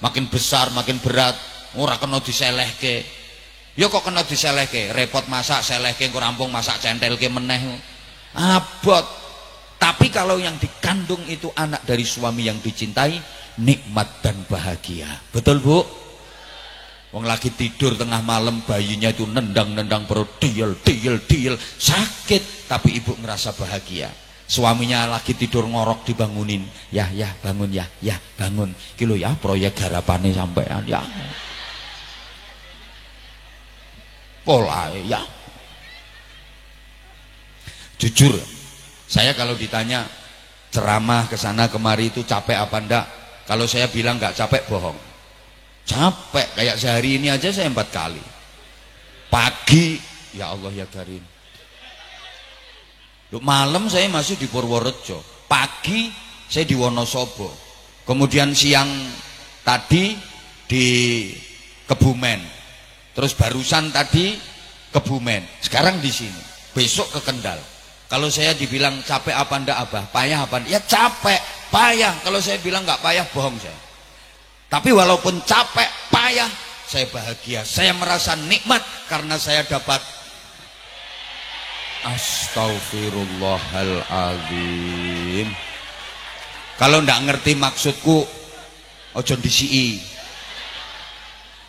makin besar makin berat. Ora kena diselehke. Ya kok kena diselehke, repot masak selehke engko rampung masak centelke meneh. Abot. Tapi kalau yang dikandung itu anak dari suami yang dicintai, nikmat dan bahagia. Betul bu? Wong lagi tidur tengah malam, bayinya itu nendang-nendang perut, diel, sakit, tapi ibu ngerasa bahagia. Suaminya lagi tidur ngorok dibangunin, ya bangun ya bangun. Kilo ya proyek garapane sampean ya. Pola ya. Jujur, saya kalau ditanya ceramah kesana kemari itu capek apa enggak, kalau saya bilang enggak capek bohong. Capek, kayak sehari ini aja saya 4 kali. Pagi, ya Allah ya Karim. Malam saya masih di Purworejo, pagi saya di Wonosobo, kemudian siang tadi di Kebumen, terus barusan tadi Kebumen, sekarang di sini, besok ke Kendal. Kalau saya dibilang capek apa ndak Abah, payah apa ndak? Ya capek, payah. Kalau saya bilang nggak payah, bohong saya. Tapi walaupun capek, payah, saya bahagia. Saya merasa nikmat karena saya dapat. Astaghfirullahaladzim. Kalau ndak ngerti maksudku, ojo disii.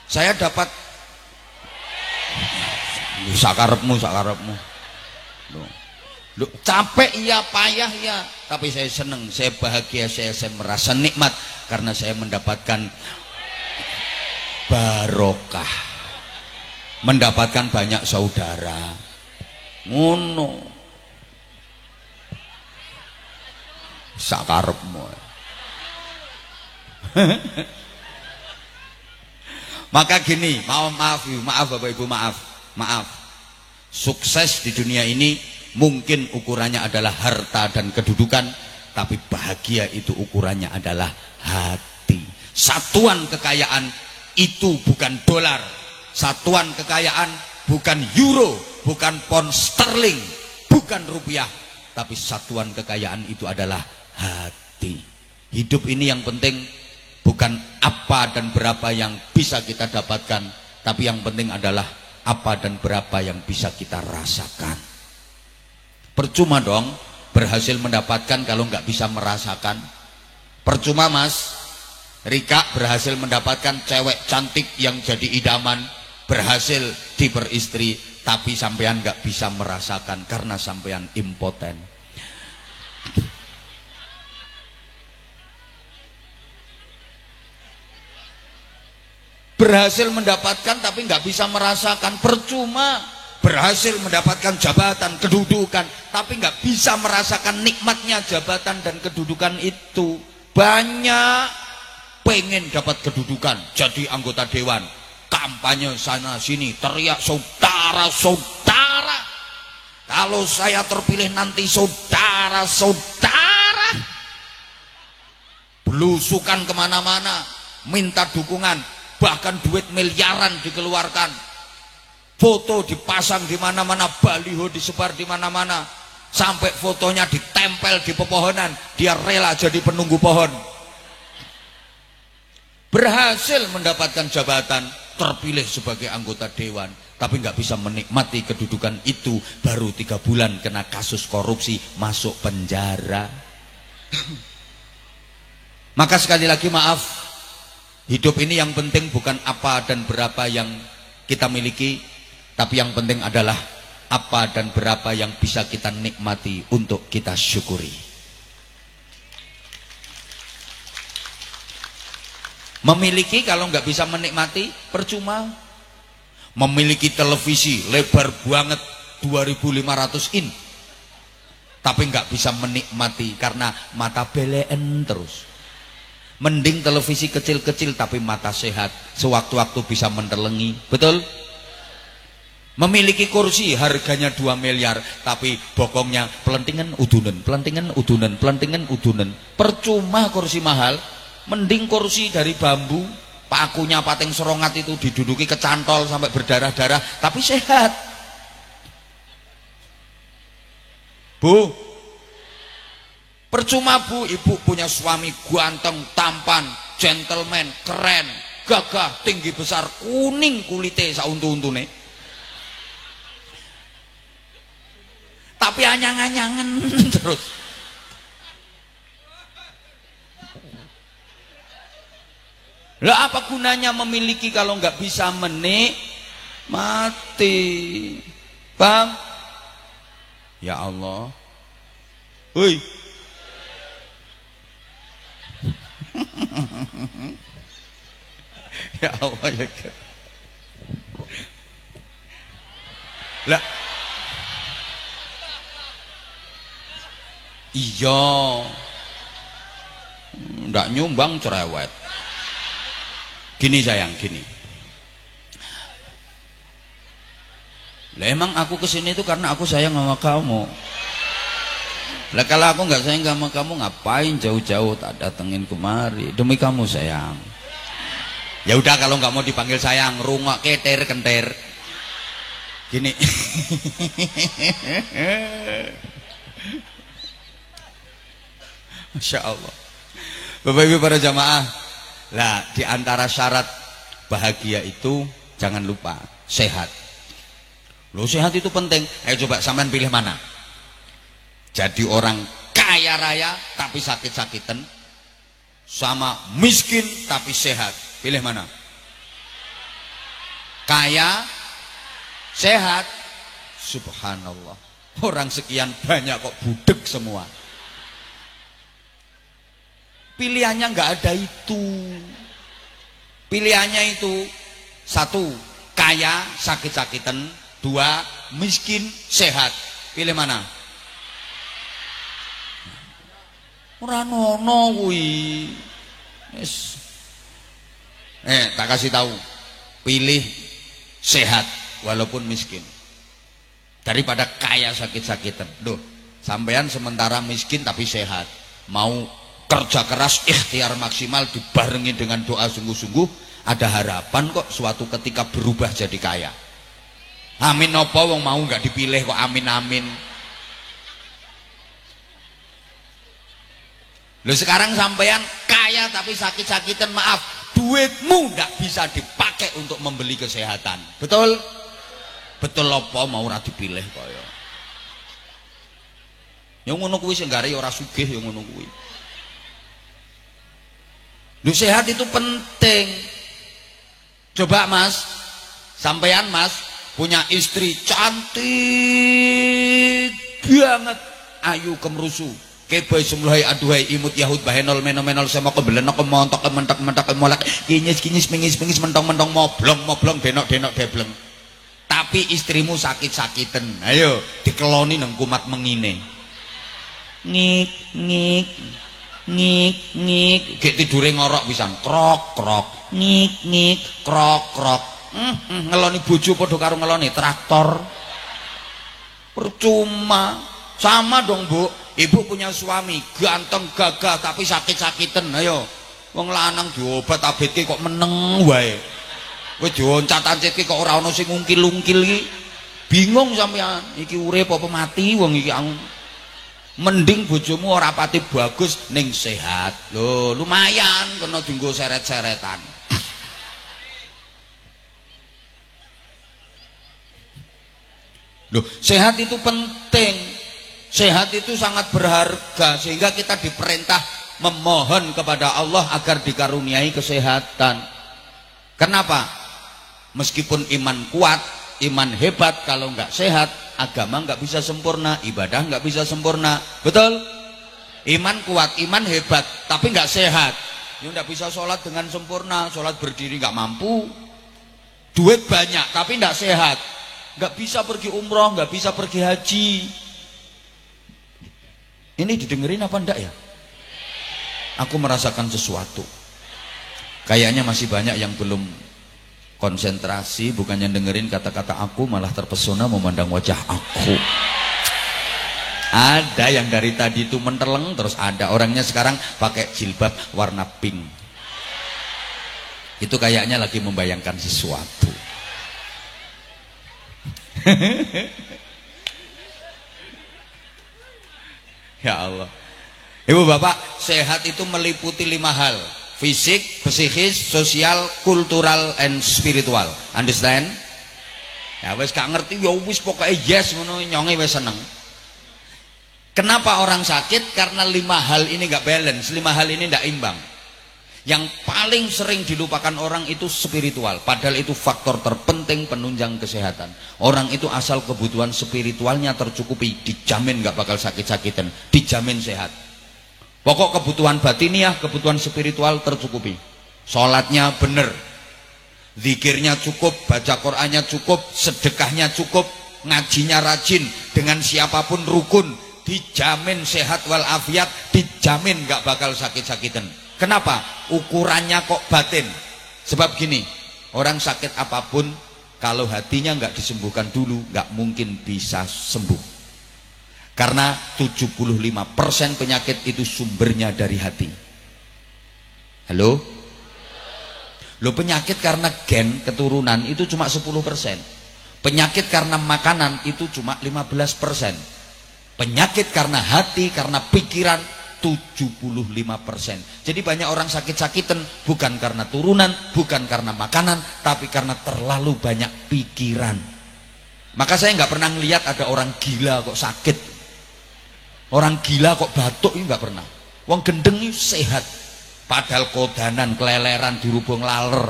Saya dapat. Sakarepmu. Loh, capek iya, payah iya, tapi saya senang, saya bahagia, saya merasa nikmat karena saya mendapatkan barokah, mendapatkan banyak saudara. Ngono. Sakarepmu. Maka gini, maaf Bapak Ibu, maaf. Sukses di dunia ini mungkin ukurannya adalah harta dan kedudukan, tapi bahagia itu ukurannya adalah hati. Satuan kekayaan itu bukan dolar, satuan kekayaan bukan euro, bukan pound sterling, bukan rupiah, tapi satuan kekayaan itu adalah hati. Hidup ini yang penting bukan apa dan berapa yang bisa kita dapatkan, tapi yang penting adalah apa dan berapa yang bisa kita rasakan. Percuma dong berhasil mendapatkan kalau nggak bisa merasakan. Percuma Mas Rika berhasil mendapatkan cewek cantik yang jadi idaman, berhasil diperistri, tapi sampean nggak bisa merasakan karena sampean impoten. Berhasil mendapatkan tapi nggak bisa merasakan. Percuma berhasil mendapatkan jabatan, kedudukan, tapi nggak bisa merasakan nikmatnya jabatan dan kedudukan itu. Banyak pengen dapat kedudukan, jadi anggota dewan, kampanye sana sini, teriak saudara-saudara, kalau saya terpilih nanti saudara-saudara, belusukan kemana-mana, minta dukungan, bahkan duit miliaran dikeluarkan, foto dipasang di mana-mana, baliho disebar di mana-mana, sampai fotonya ditempel di pepohonan, dia rela jadi penunggu pohon. Berhasil mendapatkan jabatan, terpilih sebagai anggota dewan, tapi nggak bisa menikmati kedudukan itu, baru 3 bulan kena kasus korupsi, masuk penjara. Maka sekali lagi maaf, hidup ini yang penting bukan apa dan berapa yang kita miliki, tapi yang penting adalah apa dan berapa yang bisa kita nikmati untuk kita syukuri. Memiliki kalau nggak bisa menikmati, percuma. Memiliki televisi lebar banget 2500 in, tapi nggak bisa menikmati karena mata beleen terus. Mending televisi kecil-kecil tapi mata sehat, sewaktu-waktu bisa mentelengi. Betul? Memiliki kursi harganya 2 miliar, tapi bokongnya pelentingan udunen, pelentingan udunen, pelentingan udunen. Percuma kursi mahal. Mending kursi dari bambu, pakunya pateng serongat itu diduduki kecantol sampai berdarah-darah, tapi sehat. Bu, percuma Bu, ibu punya suami ganteng, tampan, gentleman, keren, gagah, tinggi besar, kuning kulite sauntu-untune, tapi anyang-anyangan terus. Lah apa gunanya memiliki kalau nggak bisa menikmati? Paham? Ya Allah. Hoi. Ya Allah ya. Lah. Iya. Ndak nyumbang cerewet. Gini sayang, gini. Lah emang aku kesini itu karena aku sayang sama kamu. Lah kalau aku nggak sayang sama kamu, ngapain jauh-jauh tak datengin kemari? Demi kamu sayang. Ya udah kalau nggak mau dipanggil sayang, rungok keter kenter. Gini. Masya Allah. Bapak Ibu para jamaah. Lah di antara syarat bahagia itu jangan lupa sehat. Loh sehat itu penting. Ayo coba sampean pilih mana? Jadi orang kaya raya tapi sakit-sakitan, sama miskin tapi sehat. Pilih mana? Kaya sehat. Subhanallah. Orang sekian banyak kok budek semua. Pilihannya nggak ada itu. Pilihannya itu 1 kaya sakit-sakitan, 2 miskin sehat. Pilih mana? Ora ono kuwi. Yes. Tak kasih tahu. Pilih sehat walaupun miskin. daripada kaya sakit-sakitan. Loh, sampean sementara miskin tapi sehat, mau kerja keras ikhtiar maksimal dibarengi dengan doa sungguh-sungguh, ada harapan kok suatu ketika berubah jadi kaya. Amin apa wong mau nggak dipilih kok amin amin. Loh sekarang sampean kaya tapi sakit-sakitan, maaf, duitmu nggak bisa dipakai untuk membeli kesehatan. Betul? Betul apa mau ora dipilih kaya. Yang ngono kuwi sing gare ora sugih yang ngono kuwi. Lu sehat itu penting. Coba Mas, sampean Mas punya istri cantik banget, ayu kemrusu, keboy semluhai aduhai imut yahud bahenol menomenol sama kebelen kemontok kementak mentak molak kinyis kinyis mingis mingis mentong mentong moblong moblong denok denok debleng. Tapi istrimu sakit-sakiten, ayo dikeloni nang kumat mengine. Ngik ngik ngik ngik, gek tidure ngorok pisan, krok krok, ngik ngik krok krok. Ngeloni bojo padha karo ngeloni traktor. Percuma. Sama dong, Bu. Ibu punya suami ganteng gagah tapi sakit-sakiten. Ayo, wong lanang diobat abetke kok meneng wae. Kowe dioncat-ancitke kok ora ana sing ngungkil-ungkil iki. Bingung sampean, iki urip apa mati wong iki. Mending bojomu ora pati bagus ning sehat. Lho, lumayan kena dienggo seret-seretan. Loh, sehat itu penting. Sehat itu sangat berharga sehingga kita diperintah memohon kepada Allah agar dikaruniai kesehatan. Kenapa? Meskipun iman kuat, iman hebat, kalau nggak sehat, agama nggak bisa sempurna, ibadah nggak bisa sempurna. Betul? Iman kuat, iman hebat, tapi nggak sehat, ya nggak bisa sholat dengan sempurna. Sholat berdiri nggak mampu. Duit banyak tapi nggak sehat, nggak bisa pergi umroh, nggak bisa pergi haji. Ini didengerin apa enggak ya? Aku merasakan sesuatu. Kayaknya masih banyak yang belum konsentrasi, bukannya dengerin kata-kata aku, malah terpesona memandang wajah aku. Ada yang dari tadi itu menteleng, terus ada orangnya sekarang pakai jilbab warna pink. Itu kayaknya lagi membayangkan sesuatu. Ya Allah. Ibu bapak, sehat itu meliputi 5 hal: fisik, psikis, sosial, kultural, and spiritual. Understand? Ya wes gak ngerti ya wis pokoknya yes ngono nyonge wis seneng. Kenapa orang sakit? Karena 5 hal ini gak balance, 5 hal ini gak imbang. Yang paling sering dilupakan orang itu spiritual, padahal itu faktor terpenting penunjang kesehatan. Orang itu asal kebutuhan spiritualnya tercukupi, dijamin gak bakal sakit-sakitan, dijamin sehat. Pokok kebutuhan batiniah, kebutuhan spiritual tercukupi. Sholatnya bener, zikirnya cukup, baca Qur'annya cukup, sedekahnya cukup, ngajinya rajin, dengan siapapun rukun, dijamin sehat walafiat, dijamin gak bakal sakit-sakitan. Kenapa? Ukurannya kok batin. Sebab gini, orang sakit apapun kalau hatinya nggak disembuhkan dulu nggak mungkin bisa sembuh. Karena 75% penyakit itu sumbernya dari hati. Halo? Loh, penyakit karena gen keturunan itu cuma 10%. Penyakit karena makanan itu cuma 15%. Penyakit karena hati, karena pikiran 75%. Jadi banyak orang sakit-sakitan bukan karena turunan, bukan karena makanan, tapi karena terlalu banyak pikiran. Maka saya nggak pernah ngelihat ada orang gila kok sakit, orang gila kok batuk, ini nggak pernah. Wong gendeng ini sehat, padahal kodanan, keleleran, dirubung laler,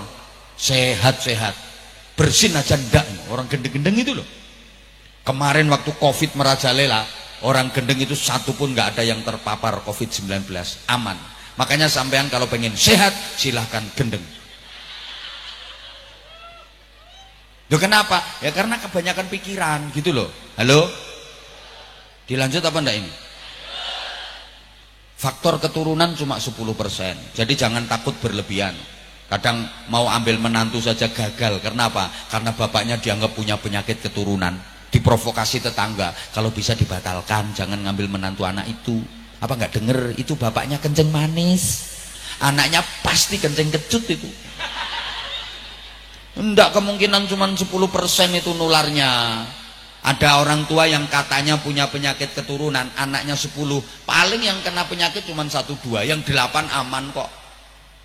sehat-sehat, bersin aja ndak. Orang gendeng-gendeng itu loh. Kemarin waktu COVID merajalela, orang gendeng itu satu pun nggak ada yang terpapar COVID-19, aman. Makanya sampean kalau pengen sehat silahkan gendeng. Loh kenapa? Ya karena kebanyakan pikiran gitu loh. Halo? Dilanjut apa enggak ini? Faktor keturunan cuma 10%. Jadi jangan takut berlebihan. Kadang mau ambil menantu saja gagal. Karena apa? Karena bapaknya dianggap punya penyakit keturunan. diprovokasi tetangga, kalau bisa dibatalkan, jangan ngambil menantu anak itu. Apa nggak denger, itu bapaknya kencing manis, anaknya pasti kencing kecut itu. Enggak, kemungkinan cuma 10% itu nularnya. Ada orang tua yang katanya punya penyakit keturunan, anaknya 10, paling yang kena penyakit cuma 1-2, yang 8 aman kok.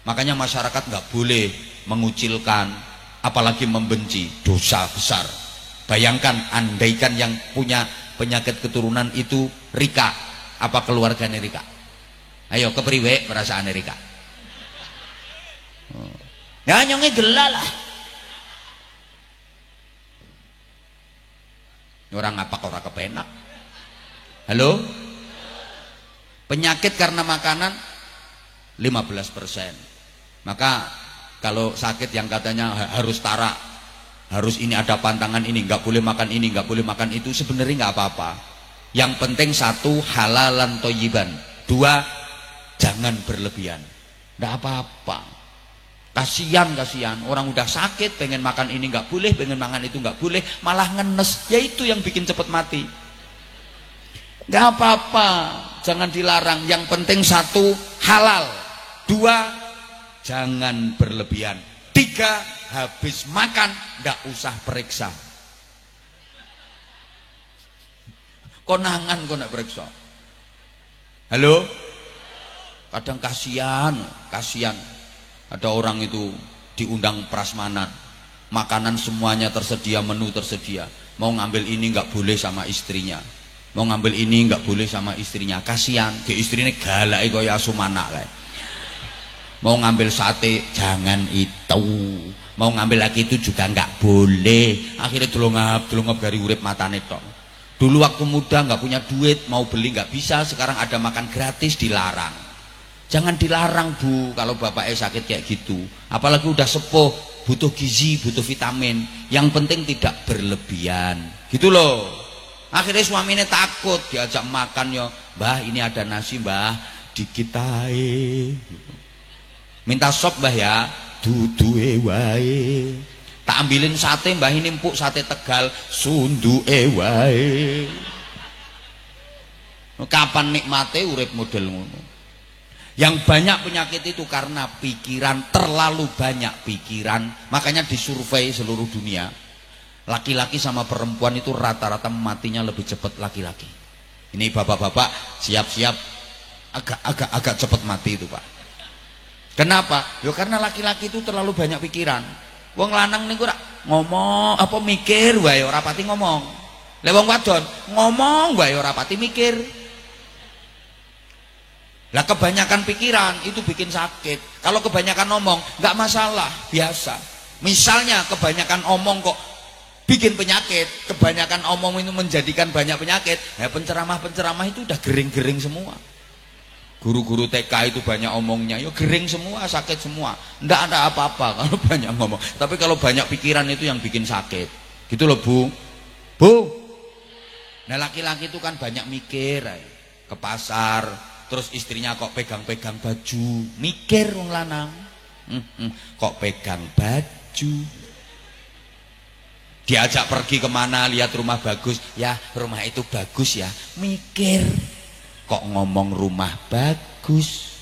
Makanya masyarakat nggak boleh mengucilkan, apalagi membenci, dosa besar. Bayangkan, andaikan yang punya penyakit keturunan itu Rika, apa keluarganya Rika? Ayo kepriwe perasaan Rika? Ya nyonge gelal lah. Orang ngapak orang kepenak. Halo? Penyakit karena makanan 15%. Maka kalau sakit yang katanya harus tarak, harus ini ada pantangan ini, nggak boleh makan ini, nggak boleh makan itu, sebenarnya nggak apa-apa. Yang penting 1, halalan thayyiban. 2, jangan berlebihan. Nggak apa-apa. Kasihan orang udah sakit, pengen makan ini nggak boleh, pengen makan itu nggak boleh, malah ngenes. Ya itu yang bikin cepet mati. Nggak apa-apa, jangan dilarang. Yang penting 1, halal. 2, jangan berlebihan. 3, habis makan nggak usah periksa. Konangan kok nggak periksa. Halo? Kadang kasihan. Ada orang itu diundang prasmanan, makanan semuanya tersedia, menu tersedia, mau ngambil ini nggak boleh sama istrinya, mau ngambil ini nggak boleh sama istrinya. Kasihan, ke istrinya galak kaya asumana kayak. Mau ngambil sate, jangan itu, mau ngambil lagi itu juga nggak boleh. Akhirnya delongap dari urip matane tok. Dulu waktu muda nggak punya duit, mau beli nggak bisa, sekarang ada makan gratis dilarang. Jangan dilarang Bu, kalau bapaknya sakit kayak gitu. Apalagi udah sepuh, butuh gizi, butuh vitamin. Yang penting tidak berlebihan. Gitu loh. Akhirnya suaminya takut, diajak makan ya, Mbah ini ada nasi Mbah, dikit ae. Minta sop Mbah ya, duduke wae. Tak ambilin sate Mbah, ini empuk sate Tegal, sunduke wae. Kapan nikmate urip model ngono? Yang banyak penyakit itu karena pikiran, terlalu banyak pikiran. Makanya disurvei seluruh dunia, laki-laki sama perempuan itu rata-rata matinya lebih cepat laki-laki. Ini bapak-bapak siap-siap agak cepat mati itu Pak. Kenapa? Ya karena laki-laki itu terlalu banyak pikiran. Wong lanang niku ngomong apa mikir wae ora pati ngomong. Lek wong wadon ngomong wae ora pati mikir. Lah kebanyakan pikiran itu bikin sakit. Kalau kebanyakan ngomong nggak masalah, biasa. Misalnya kebanyakan omong kok bikin penyakit, kebanyakan omong itu menjadikan banyak penyakit. Ya penceramah itu udah gering-gering semua. Guru-guru TK itu banyak omongnya, ya gering semua, sakit semua. Nggak ada apa-apa kalau banyak ngomong. Tapi kalau banyak pikiran itu yang bikin sakit. Gitu loh Bu. Nah laki-laki itu kan banyak mikir, ke pasar. Terus istrinya kok pegang-pegang baju, mikir wong lanang. Kok pegang baju. Diajak pergi kemana, lihat rumah bagus, ya rumah itu bagus ya, mikir. Kok ngomong rumah bagus,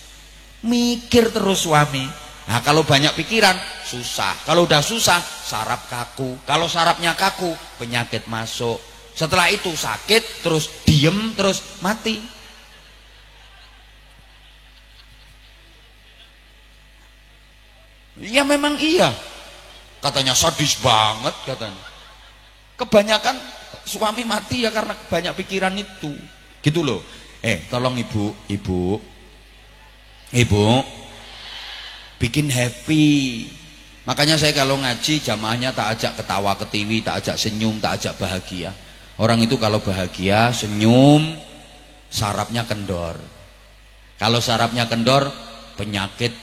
mikir terus suami. Nah kalau banyak pikiran susah. Kalau udah susah saraf kaku. Kalau sarafnya kaku penyakit masuk. Setelah itu sakit, terus diem, terus mati. Ya memang iya, katanya sadis banget katanya. Kebanyakan suami mati ya karena banyak pikiran itu. Gitu loh. Tolong ibu bikin happy. Makanya saya kalau ngaji jamaahnya tak ajak ketawa ketiwi, tak ajak senyum, tak ajak bahagia. Orang itu kalau bahagia, senyum, sarafnya kendor. Kalau sarafnya kendor, penyakit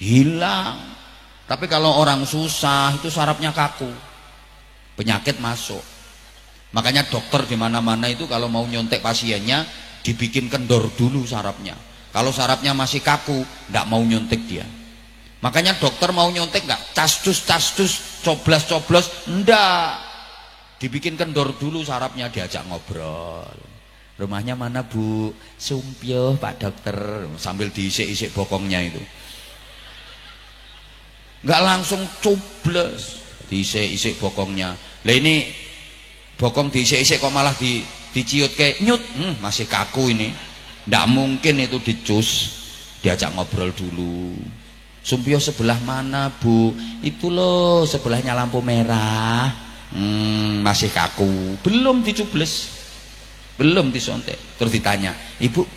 hilang. Tapi kalau orang susah itu sarafnya kaku, penyakit masuk. Makanya dokter di mana-mana itu kalau mau nyontek pasiennya dibikin kendor dulu sarafnya. Kalau sarafnya masih kaku, nggak mau nyontek dia. Makanya dokter mau nyontek nggak, castus, coblos, enggak. dibikin kendor dulu sarafnya, diajak ngobrol. Rumahnya mana Bu? Sumpyo Pak Dokter, sambil diisik-isik bokongnya itu. Nggak langsung cubles, diisik-isik bokongnya. Lah ini bokong diisik-isik kok malah diciut kayak nyut, masih kaku ini. Nggak mungkin itu dicus, diajak ngobrol dulu. Sumpyo sebelah mana Bu? Itu loh sebelahnya lampu merah. Masih kaku, belum dicubles, belum disontek. Terus ditanya, ibu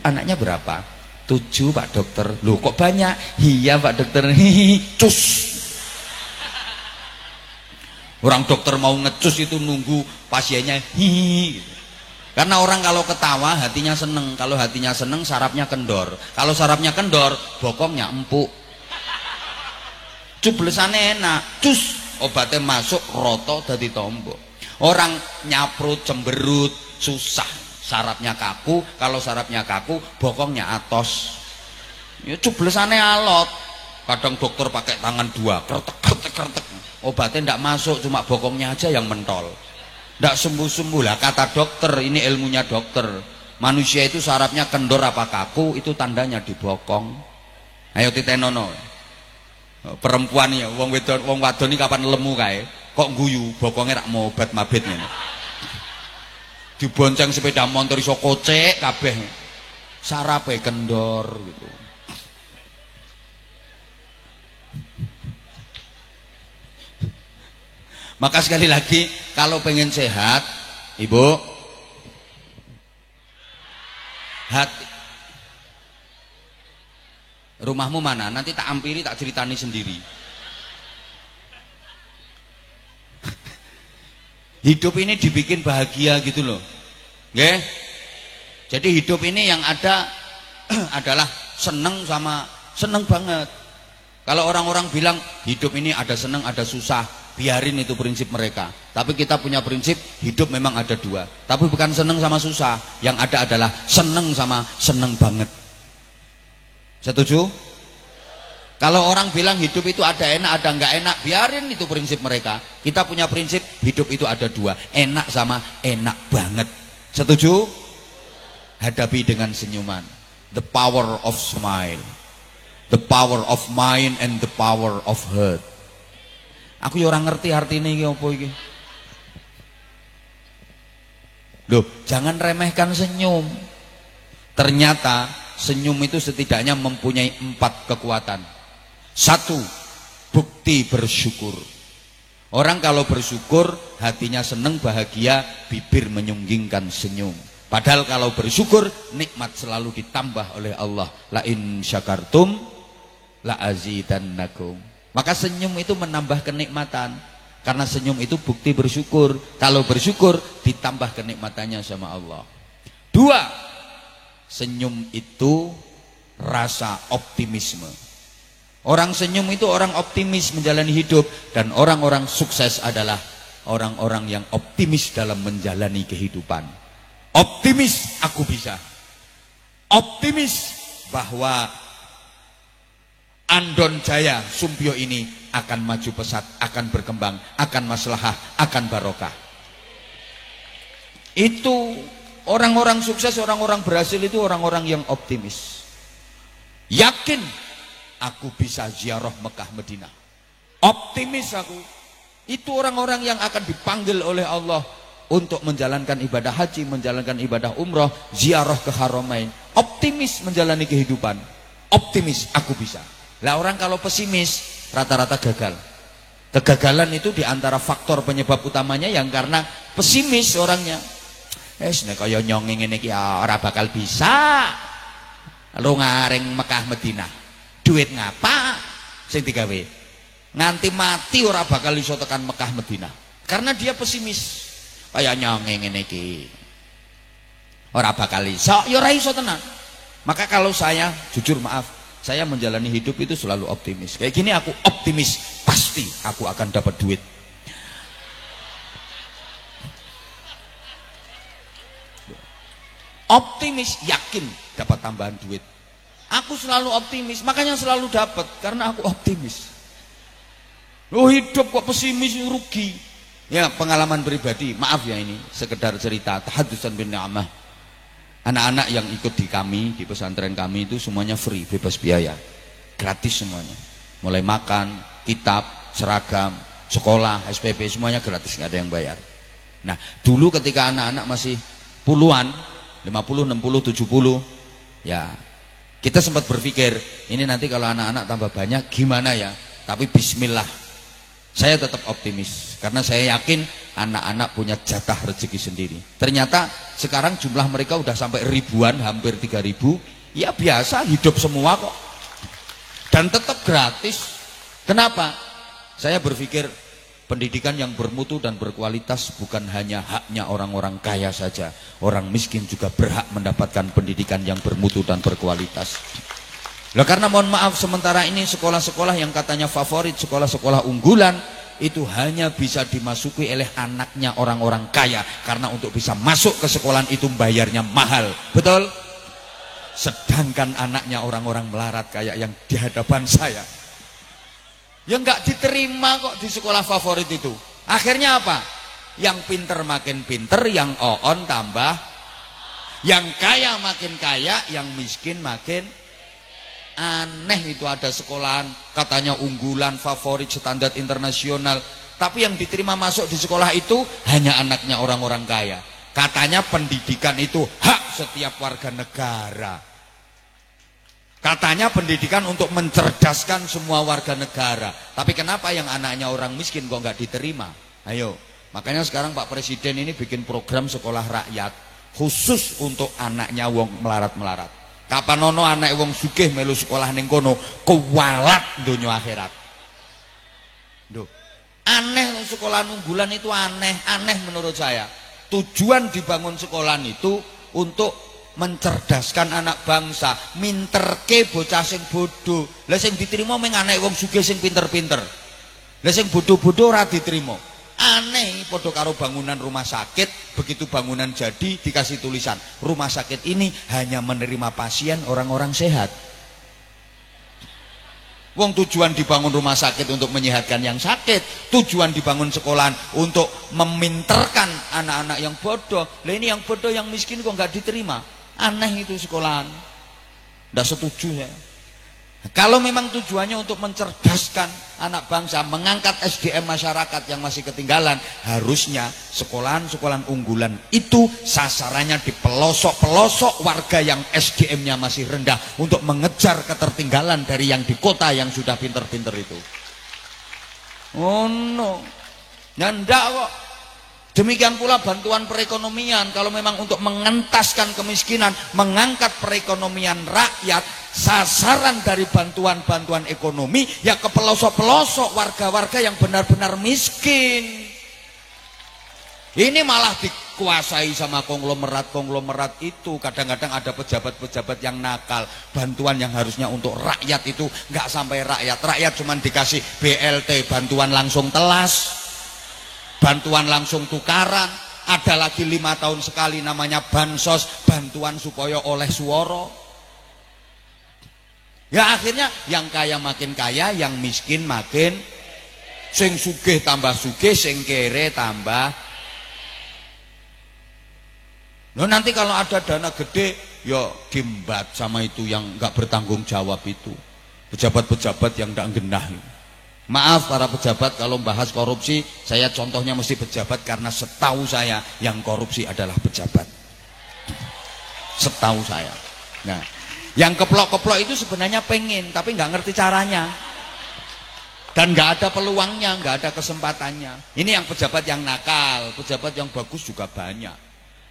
anaknya berapa? 7 Pak Dokter. Loh kok banyak? Iya Pak Dokter. Cus. Orang dokter mau ngecus itu nunggu pasiennya hihi. Karena orang kalau ketawa hatinya seneng. Kalau hatinya seneng sarafnya kendor. Kalau sarafnya kendor bokongnya empuk. Cublesannya enak. Cus, obatnya masuk roto dadi tombok. Orang nyaprut cemberut susah, sarafnya kaku. Kalau sarafnya kaku bokongnya atos. Ya cublesannya alot. Kadang dokter pakai tangan 2 kretek. Obatnya ndak masuk, cuma bokongnya aja yang mentol. Ndak sembuh-sembuh lah kata dokter. Ini ilmunya dokter. Manusia itu sarafnya kendor apa kaku, itu tandanya di bokong. Ayo titenono. Perempuan ya, wong wadon ini kapan lemu kae, kok guyu bokongnya rak mau obat mabit ngene. Dibonceng sepeda motor iso kocek kabeh. Sarape kendor gitu. Maka sekali lagi kalau pengen sehat, Ibu, hati. Rumahmu mana? Nanti tak ampiri, tak ceritani sendiri. Hidup ini dibikin bahagia gitu loh. Nggih? Jadi hidup ini yang ada adalah seneng sama seneng banget. Kalau orang-orang bilang hidup ini ada seneng, ada susah, biarin itu prinsip mereka. Tapi kita punya prinsip hidup memang ada 2. Tapi bukan seneng sama susah. Yang ada adalah seneng sama seneng banget. Setuju? Kalau orang bilang hidup itu ada enak, ada enggak enak, biarin itu prinsip mereka. Kita punya prinsip hidup itu ada 2, enak sama enak banget. Setuju? Hadapi dengan senyuman. The power of smile, the power of mind, and the power of heart. Aku ya orang ngerti artinya iki apa iki. Loh, jangan remehkan senyum. Ternyata senyum itu setidaknya mempunyai 4 kekuatan. 1, bukti bersyukur. Orang kalau bersyukur hatinya seneng, bahagia, bibir menyunggingkan senyum. Padahal kalau bersyukur nikmat selalu ditambah oleh Allah. La in syakartum la azidannakum. Maka senyum itu menambah kenikmatan. Karena senyum itu bukti bersyukur. Kalau bersyukur ditambah kenikmatannya sama Allah. 2, senyum itu rasa optimisme. Orang senyum itu orang optimis menjalani hidup. Dan orang-orang sukses adalah orang-orang yang optimis dalam menjalani kehidupan. Optimis aku bisa. Optimis bahwa Andon Jaya Sumpyo ini akan maju pesat, akan berkembang, akan maslahah, akan barokah. Itu orang-orang sukses, orang-orang berhasil itu orang-orang yang optimis. Yakin aku bisa ziarah Mekah Madinah. Optimis aku. Itu orang-orang yang akan dipanggil oleh Allah untuk menjalankan ibadah haji, menjalankan ibadah umroh, ziarah ke Haramain. Optimis menjalani kehidupan. Optimis aku bisa. Lah orang kalau pesimis rata-rata gagal. Kegagalan itu diantara faktor penyebab utamanya yang karena pesimis orangnya. Nek kaya nyongeng ngene iki ora bakal bisa. Lu ngaring Mekah Madinah. Duit ngapa sing digawe? Nganti mati ora bakal iso tekan Mekah Madinah. Karena dia pesimis. Kaya nyongeng ngene iki. Ora bakal iso, ya ora iso tenan. Maka kalau saya jujur maaf, saya menjalani hidup itu selalu optimis. Kayak gini aku optimis, pasti aku akan dapat duit. Optimis, yakin dapat tambahan duit. Aku selalu optimis, makanya selalu dapat karena aku optimis. Loh hidup kok pesimis rugi. Ya, pengalaman pribadi, maaf ya ini sekedar cerita tahaddusan bin ni'mah. Anak-anak yang ikut di kami, di pesantren kami itu semuanya free, bebas biaya. Gratis semuanya. Mulai makan, kitab, seragam, sekolah, SPP semuanya gratis, nggak ada yang bayar. Nah, dulu ketika anak-anak masih puluhan, 50, 60, 70, ya kita sempat berpikir, ini nanti kalau anak-anak tambah banyak gimana ya? Tapi bismillah, saya tetap optimis karena saya yakin anak-anak punya jatah rezeki sendiri. Ternyata sekarang jumlah mereka udah sampai ribuan, hampir 3.000. Ya biasa, hidup semua kok. Dan tetap gratis. Kenapa? Saya berpikir pendidikan yang bermutu dan berkualitas bukan hanya haknya orang-orang kaya saja. Orang miskin juga berhak mendapatkan pendidikan yang bermutu dan berkualitas. Lah karena mohon maaf sementara ini sekolah-sekolah yang katanya favorit, sekolah-sekolah unggulan itu hanya bisa dimasuki oleh anaknya orang-orang kaya, karena untuk bisa masuk ke sekolahan itu bayarnya mahal. Betul? Sedangkan anaknya orang-orang melarat kayak yang di hadapan saya, ya nggak diterima kok di sekolah favorit itu. Akhirnya apa? Yang pinter makin pinter, yang on tambah, yang kaya makin kaya, yang miskin makin aneh. Itu ada sekolahan katanya unggulan, favorit, standar internasional, tapi yang diterima masuk di sekolah itu hanya anaknya orang-orang kaya. Katanya pendidikan itu hak setiap warga negara. Katanya pendidikan untuk mencerdaskan semua warga negara. Tapi kenapa yang anaknya orang miskin kok nggak diterima? Ayo, makanya sekarang Pak Presiden ini bikin program sekolah rakyat khusus untuk anaknya wong melarat-melarat. Kapan ono anak wong sugih melu sekolah ning kono kuwalat donya akhirat. Duh. Aneh sekolahan unggulan itu aneh menurut saya. Tujuan dibangun sekolahan itu untuk mencerdaskan anak bangsa, minterke bocah sing bodoh. Lah sing diterima mung anak wong sugih sing pinter-pinter. Lah sing bodoh-bodoh ora diterima. Aneh padha karo bangunan rumah sakit, begitu bangunan jadi dikasih tulisan rumah sakit ini hanya menerima pasien orang-orang sehat. Wong tujuan dibangun rumah sakit untuk menyehatkan yang sakit, tujuan dibangun sekolahan untuk meminterkan anak-anak yang bodoh. Lah ini yang bodoh, yang miskin kok nggak diterima. Aneh itu sekolahan. Nggak setuju ya. Kalau memang tujuannya untuk mencerdaskan anak bangsa, mengangkat SDM masyarakat yang masih ketinggalan, harusnya sekolahan-sekolahan unggulan itu sasarannya di pelosok-pelosok warga yang SDM-nya masih rendah, untuk mengejar ketertinggalan dari yang di kota yang sudah pinter-pinter itu. Oh no, nyandak kok. Demikian pula bantuan perekonomian, kalau memang untuk mengentaskan kemiskinan, mengangkat perekonomian rakyat, sasaran dari bantuan-bantuan ekonomi ya ke pelosok-pelosok warga-warga yang benar-benar miskin. Ini malah dikuasai sama konglomerat-konglomerat itu. Kadang-kadang ada pejabat-pejabat yang nakal. Bantuan yang harusnya untuk rakyat itu nggak sampai rakyat. Rakyat cuma dikasih BLT, bantuan langsung telas, bantuan langsung tukaran. Ada lagi 5 tahun sekali namanya bansos, bantuan supaya oleh suara. Ya akhirnya yang kaya makin kaya, yang miskin makin, sing sugih tambah sugih, sing kere tambah. Nah nanti kalau ada dana gede, ya dimbat sama itu yang nggak bertanggung jawab itu, pejabat-pejabat yang nggak genah. Maaf para pejabat kalau bahas korupsi, saya contohnya mesti pejabat karena setahu saya yang korupsi adalah pejabat. Setahu saya. Nah, yang keplok-keplok itu sebenarnya pengen, tapi nggak ngerti caranya. Dan nggak ada peluangnya, nggak ada kesempatannya. Ini yang pejabat yang nakal, pejabat yang bagus juga banyak.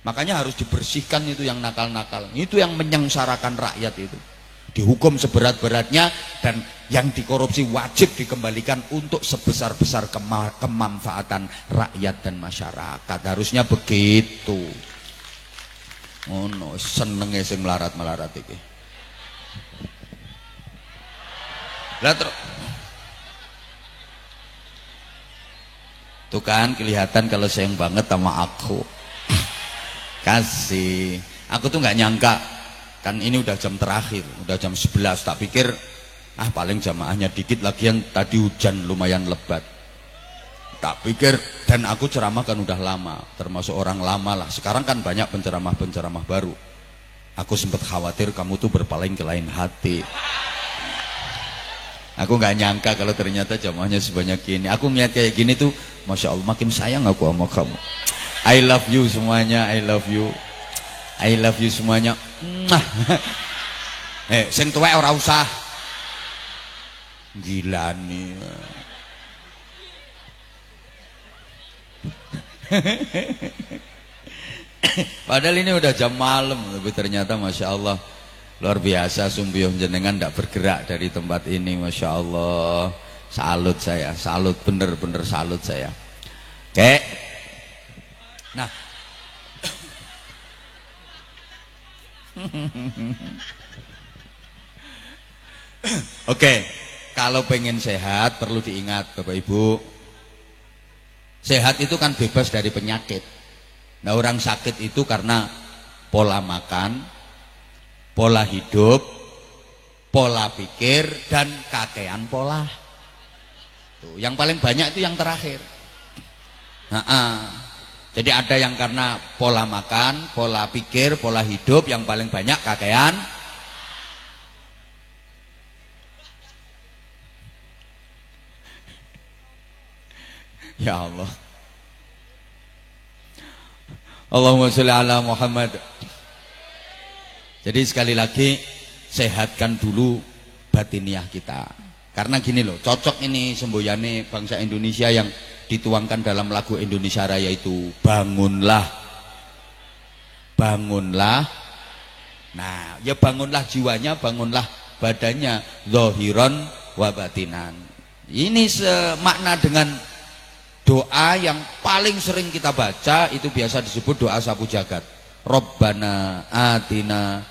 Makanya harus dibersihkan itu yang nakal-nakal. Itu yang menyengsarakan rakyat itu. Dihukum seberat-beratnya, dan yang dikorupsi wajib dikembalikan untuk sebesar-besar kemanfaatan rakyat dan masyarakat. Harusnya begitu. Oh no, senenge sing melarat-melarat iki. Lah tuh kan kelihatan kalau sayang banget sama aku. Kasih. Aku tuh nggak nyangka. Kan ini udah jam terakhir, udah jam 11. Tak pikir paling jamaahnya dikit, lagian tadi hujan lumayan lebat. Tak pikir, dan aku ceramah kan udah lama, termasuk orang lama lah. Sekarang kan banyak penceramah-penceramah baru. Aku sempat khawatir kamu tuh berpaling ke lain hati. Aku nggak nyangka kalau ternyata jamaahnya sebanyak ini. Aku ngeliat kayak gini tuh, Masya Allah, makin sayang aku sama kamu. I love you semuanya, I love you. I love you semuanya. Sing tuwek ora usah. Gila nih. Padahal ini udah jam malam, tapi ternyata Masya Allah luar biasa. Sumbiyong jenengan tidak bergerak dari tempat ini, Masya Allah. Salut saya, salut, bener-bener salut saya. Oke. Nah, oke, kalau pengen sehat perlu diingat Bapak Ibu, sehat itu kan bebas dari penyakit. Nah, orang sakit itu karena pola makan, pola hidup, pola pikir, dan kakean pola. Tuh, yang paling banyak itu yang terakhir. Jadi ada yang karena pola makan, pola pikir, pola hidup, yang paling banyak kakean. Ya Allah. Allahumma sholli ala Muhammad. Jadi sekali lagi, sehatkan dulu batiniah kita. Karena gini loh, cocok ini semboyane bangsa Indonesia yang dituangkan dalam lagu Indonesia Raya itu, bangunlah, bangunlah. Nah, ya bangunlah jiwanya, bangunlah badannya, zahiran wa batinan. Ini semakna dengan doa yang paling sering kita baca, itu biasa disebut doa sapu jagat. Rabbana atina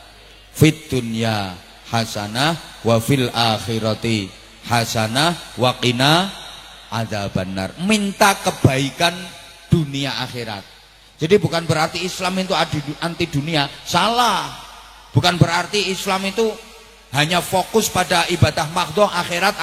fid dunya hasanah wa fil akhirati hasanah wa qina adzabannar. Minta kebaikan dunia akhirat. Jadi bukan berarti Islam itu anti dunia, salah. Bukan berarti Islam itu hanya fokus pada ibadah mahdhah, akhirat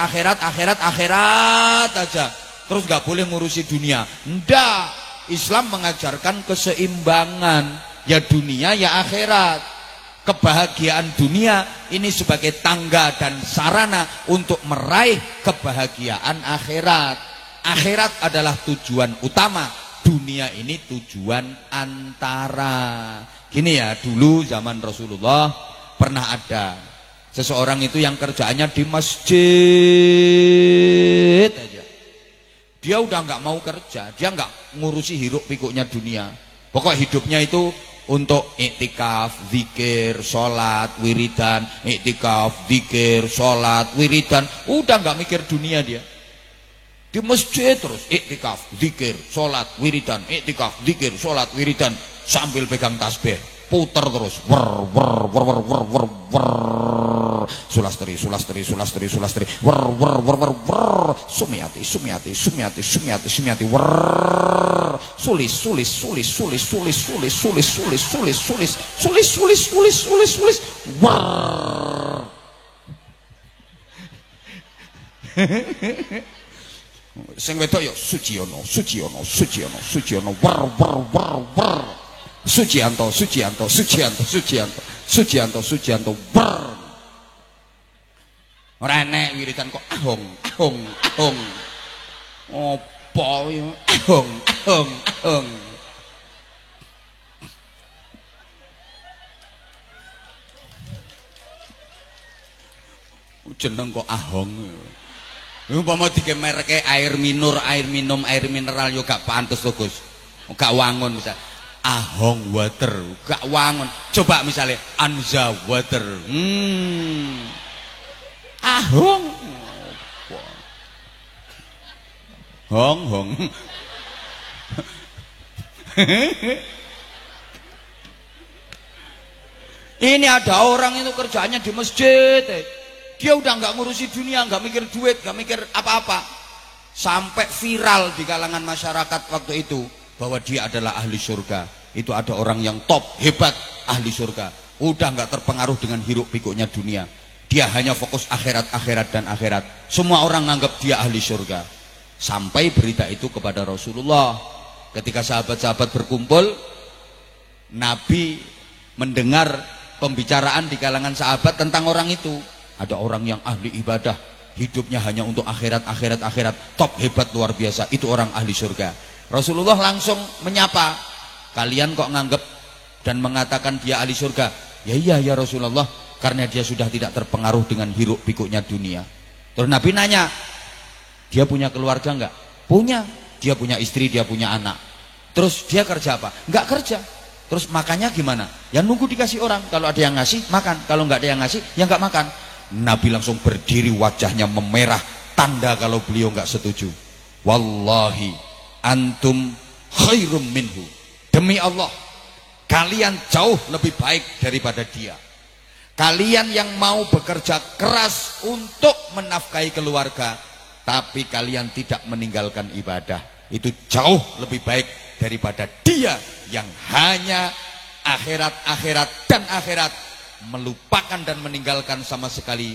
aja. Terus nggak boleh ngurusi dunia. Ndak. Islam mengajarkan keseimbangan, ya dunia ya akhirat. Kebahagiaan dunia ini sebagai tangga dan sarana untuk meraih kebahagiaan akhirat. Akhirat adalah tujuan utama, dunia ini tujuan antara. Gini ya, dulu zaman Rasulullah pernah ada seseorang itu yang kerjaannya di masjid aja. Dia udah nggak mau kerja, dia nggak ngurusi hiruk pikuknya dunia. Pokok hidupnya itu untuk iktikaf, zikir, sholat, wiridan, iktikaf, zikir, sholat, wiridan. Udah nggak mikir dunia dia. Di masjid terus iktikaf, zikir, sholat, wiridan, iktikaf, zikir, sholat, wiridan, sambil pegang tasbih, puter terus, sulastri, sumiati, sulis. Sing wedok yo Suciono, Sucianto. Ora enek wiridan kok ahong. Apa yo ahong. Jeneng kok ahong. Umpama dike mereke air minur, air minum, air mineral yo gak pantes to, Gus. Gak wangun misal. Ahong water, gak wangun. Coba misalnya Anza water. Ahong. Hong. Ini ada orang itu kerjanya di masjid. Dia udah nggak ngurusi dunia, nggak mikir duit, nggak mikir apa-apa. Sampai viral di kalangan masyarakat waktu itu bahwa dia adalah ahli surga. Itu ada orang yang top, hebat, ahli surga. Udah nggak terpengaruh dengan hiruk pikuknya dunia. Dia hanya fokus akhirat dan akhirat. Semua orang nganggap dia ahli surga. Sampai berita itu kepada Rasulullah. Ketika sahabat-sahabat berkumpul, Nabi mendengar pembicaraan di kalangan sahabat tentang orang itu. Ada orang yang ahli ibadah, hidupnya hanya untuk akhirat, top, hebat, luar biasa. Itu orang ahli surga. Rasulullah langsung menyapa, kalian kok nganggap dan mengatakan dia ahli surga? Ya iya ya Rasulullah, karena dia sudah tidak terpengaruh dengan hiruk pikuknya dunia. Terus Nabi nanya, dia punya keluarga enggak? Punya. Dia punya istri, dia punya anak. Terus dia kerja apa? Enggak kerja. Terus makannya gimana? Ya nunggu dikasih orang. Kalau ada yang ngasih, makan. Kalau enggak ada yang ngasih, ya enggak makan. Nabi langsung berdiri, wajahnya memerah, tanda kalau beliau enggak setuju. Wallahi antum khairum minhu. Demi Allah, kalian jauh lebih baik daripada dia. Kalian yang mau bekerja keras untuk menafkahi keluarga, tapi kalian tidak meninggalkan ibadah, itu jauh lebih baik daripada dia yang hanya akhirat dan akhirat, melupakan dan meninggalkan sama sekali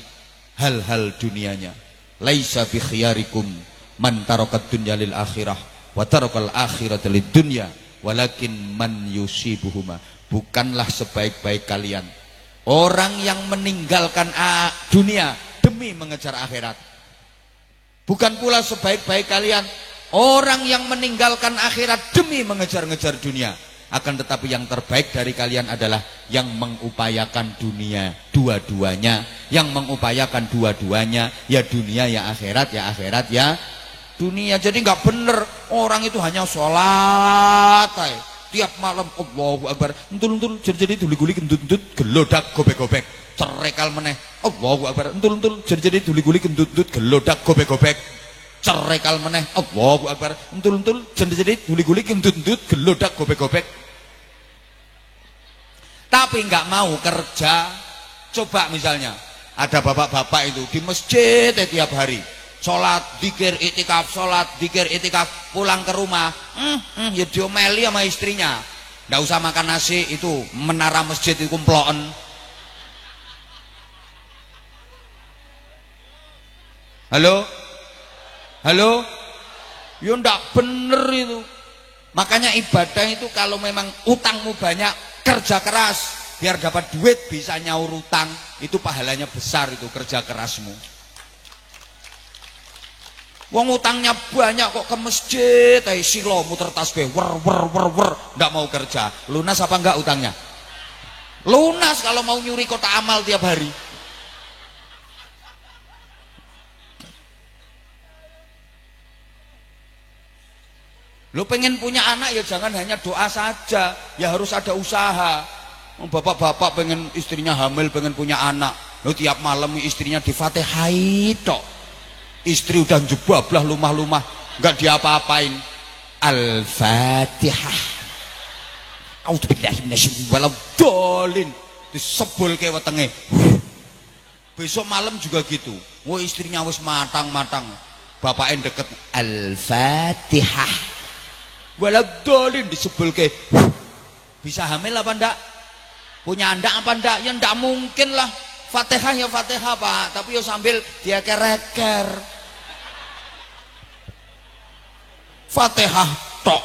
hal-hal dunianya. Laisa bi khiyarikum man tarakat dunya lil akhirah wa tarakal akhirata lid dunya walakin man yusibuhuma. Bukanlah sebaik-baik kalian orang yang meninggalkan dunia demi mengejar akhirat. Bukan pula sebaik-baik kalian orang yang meninggalkan akhirat demi mengejar-ngejar dunia. Akan tetapi yang terbaik dari kalian adalah yang mengupayakan dunia dua-duanya. Yang mengupayakan dua-duanya, ya dunia ya akhirat ya dunia. Jadi nggak bener orang itu hanya sholat tiap malam Allahu Akbar, entul jadi duli-guli kentut gelodak gobek-gobek, cerekal meneh Allahu Akbar, entul jadi duli-guli kentut gelodak gobek-gobek, cerekal meneh Allahu Akbar, entul jadi duli-guli kentut gelodak gobek-gobek. Tapi nggak mau kerja. Coba misalnya ada bapak-bapak itu di masjid tiap hari sholat dzikir itikaf, pulang ke rumah ya diomeli sama istrinya, nggak usah makan nasi, itu menara masjid itu kumploen. Halo ya ndak bener itu. Makanya ibadah itu kalau memang utangmu banyak, kerja keras biar dapat duit bisa nyaur utang, itu pahalanya besar itu kerja kerasmu. Wong utangnya banyak kok ke masjid silo muter tasbih ndak mau kerja. Lunas apa enggak utangnya? Lunas kalau mau nyuri kota amal tiap hari. Lo pengen punya anak ya jangan hanya doa saja, ya harus ada usaha. Bapak-bapak pengen istrinya hamil, pengen punya anak, lo tiap malam istrinya difatihai tok. Istri udah jebablah lumah-lumah, nggak diapa-apain. Al-Fatihah. A'udzubillahi minasyaitonir rajim. Disebul ke wetenge. Besok malam juga gitu. Wah istrinya wis matang-matang, bapaknya deket. Al-Fatihah. Waladolin disebulke. Bisa hamil apa ndak? Punya anak apa ndak? Ya ndak mungkin lah. Fatihah ya Fatihah Pak, tapi ya sambil dia kereker. Fatihah tok.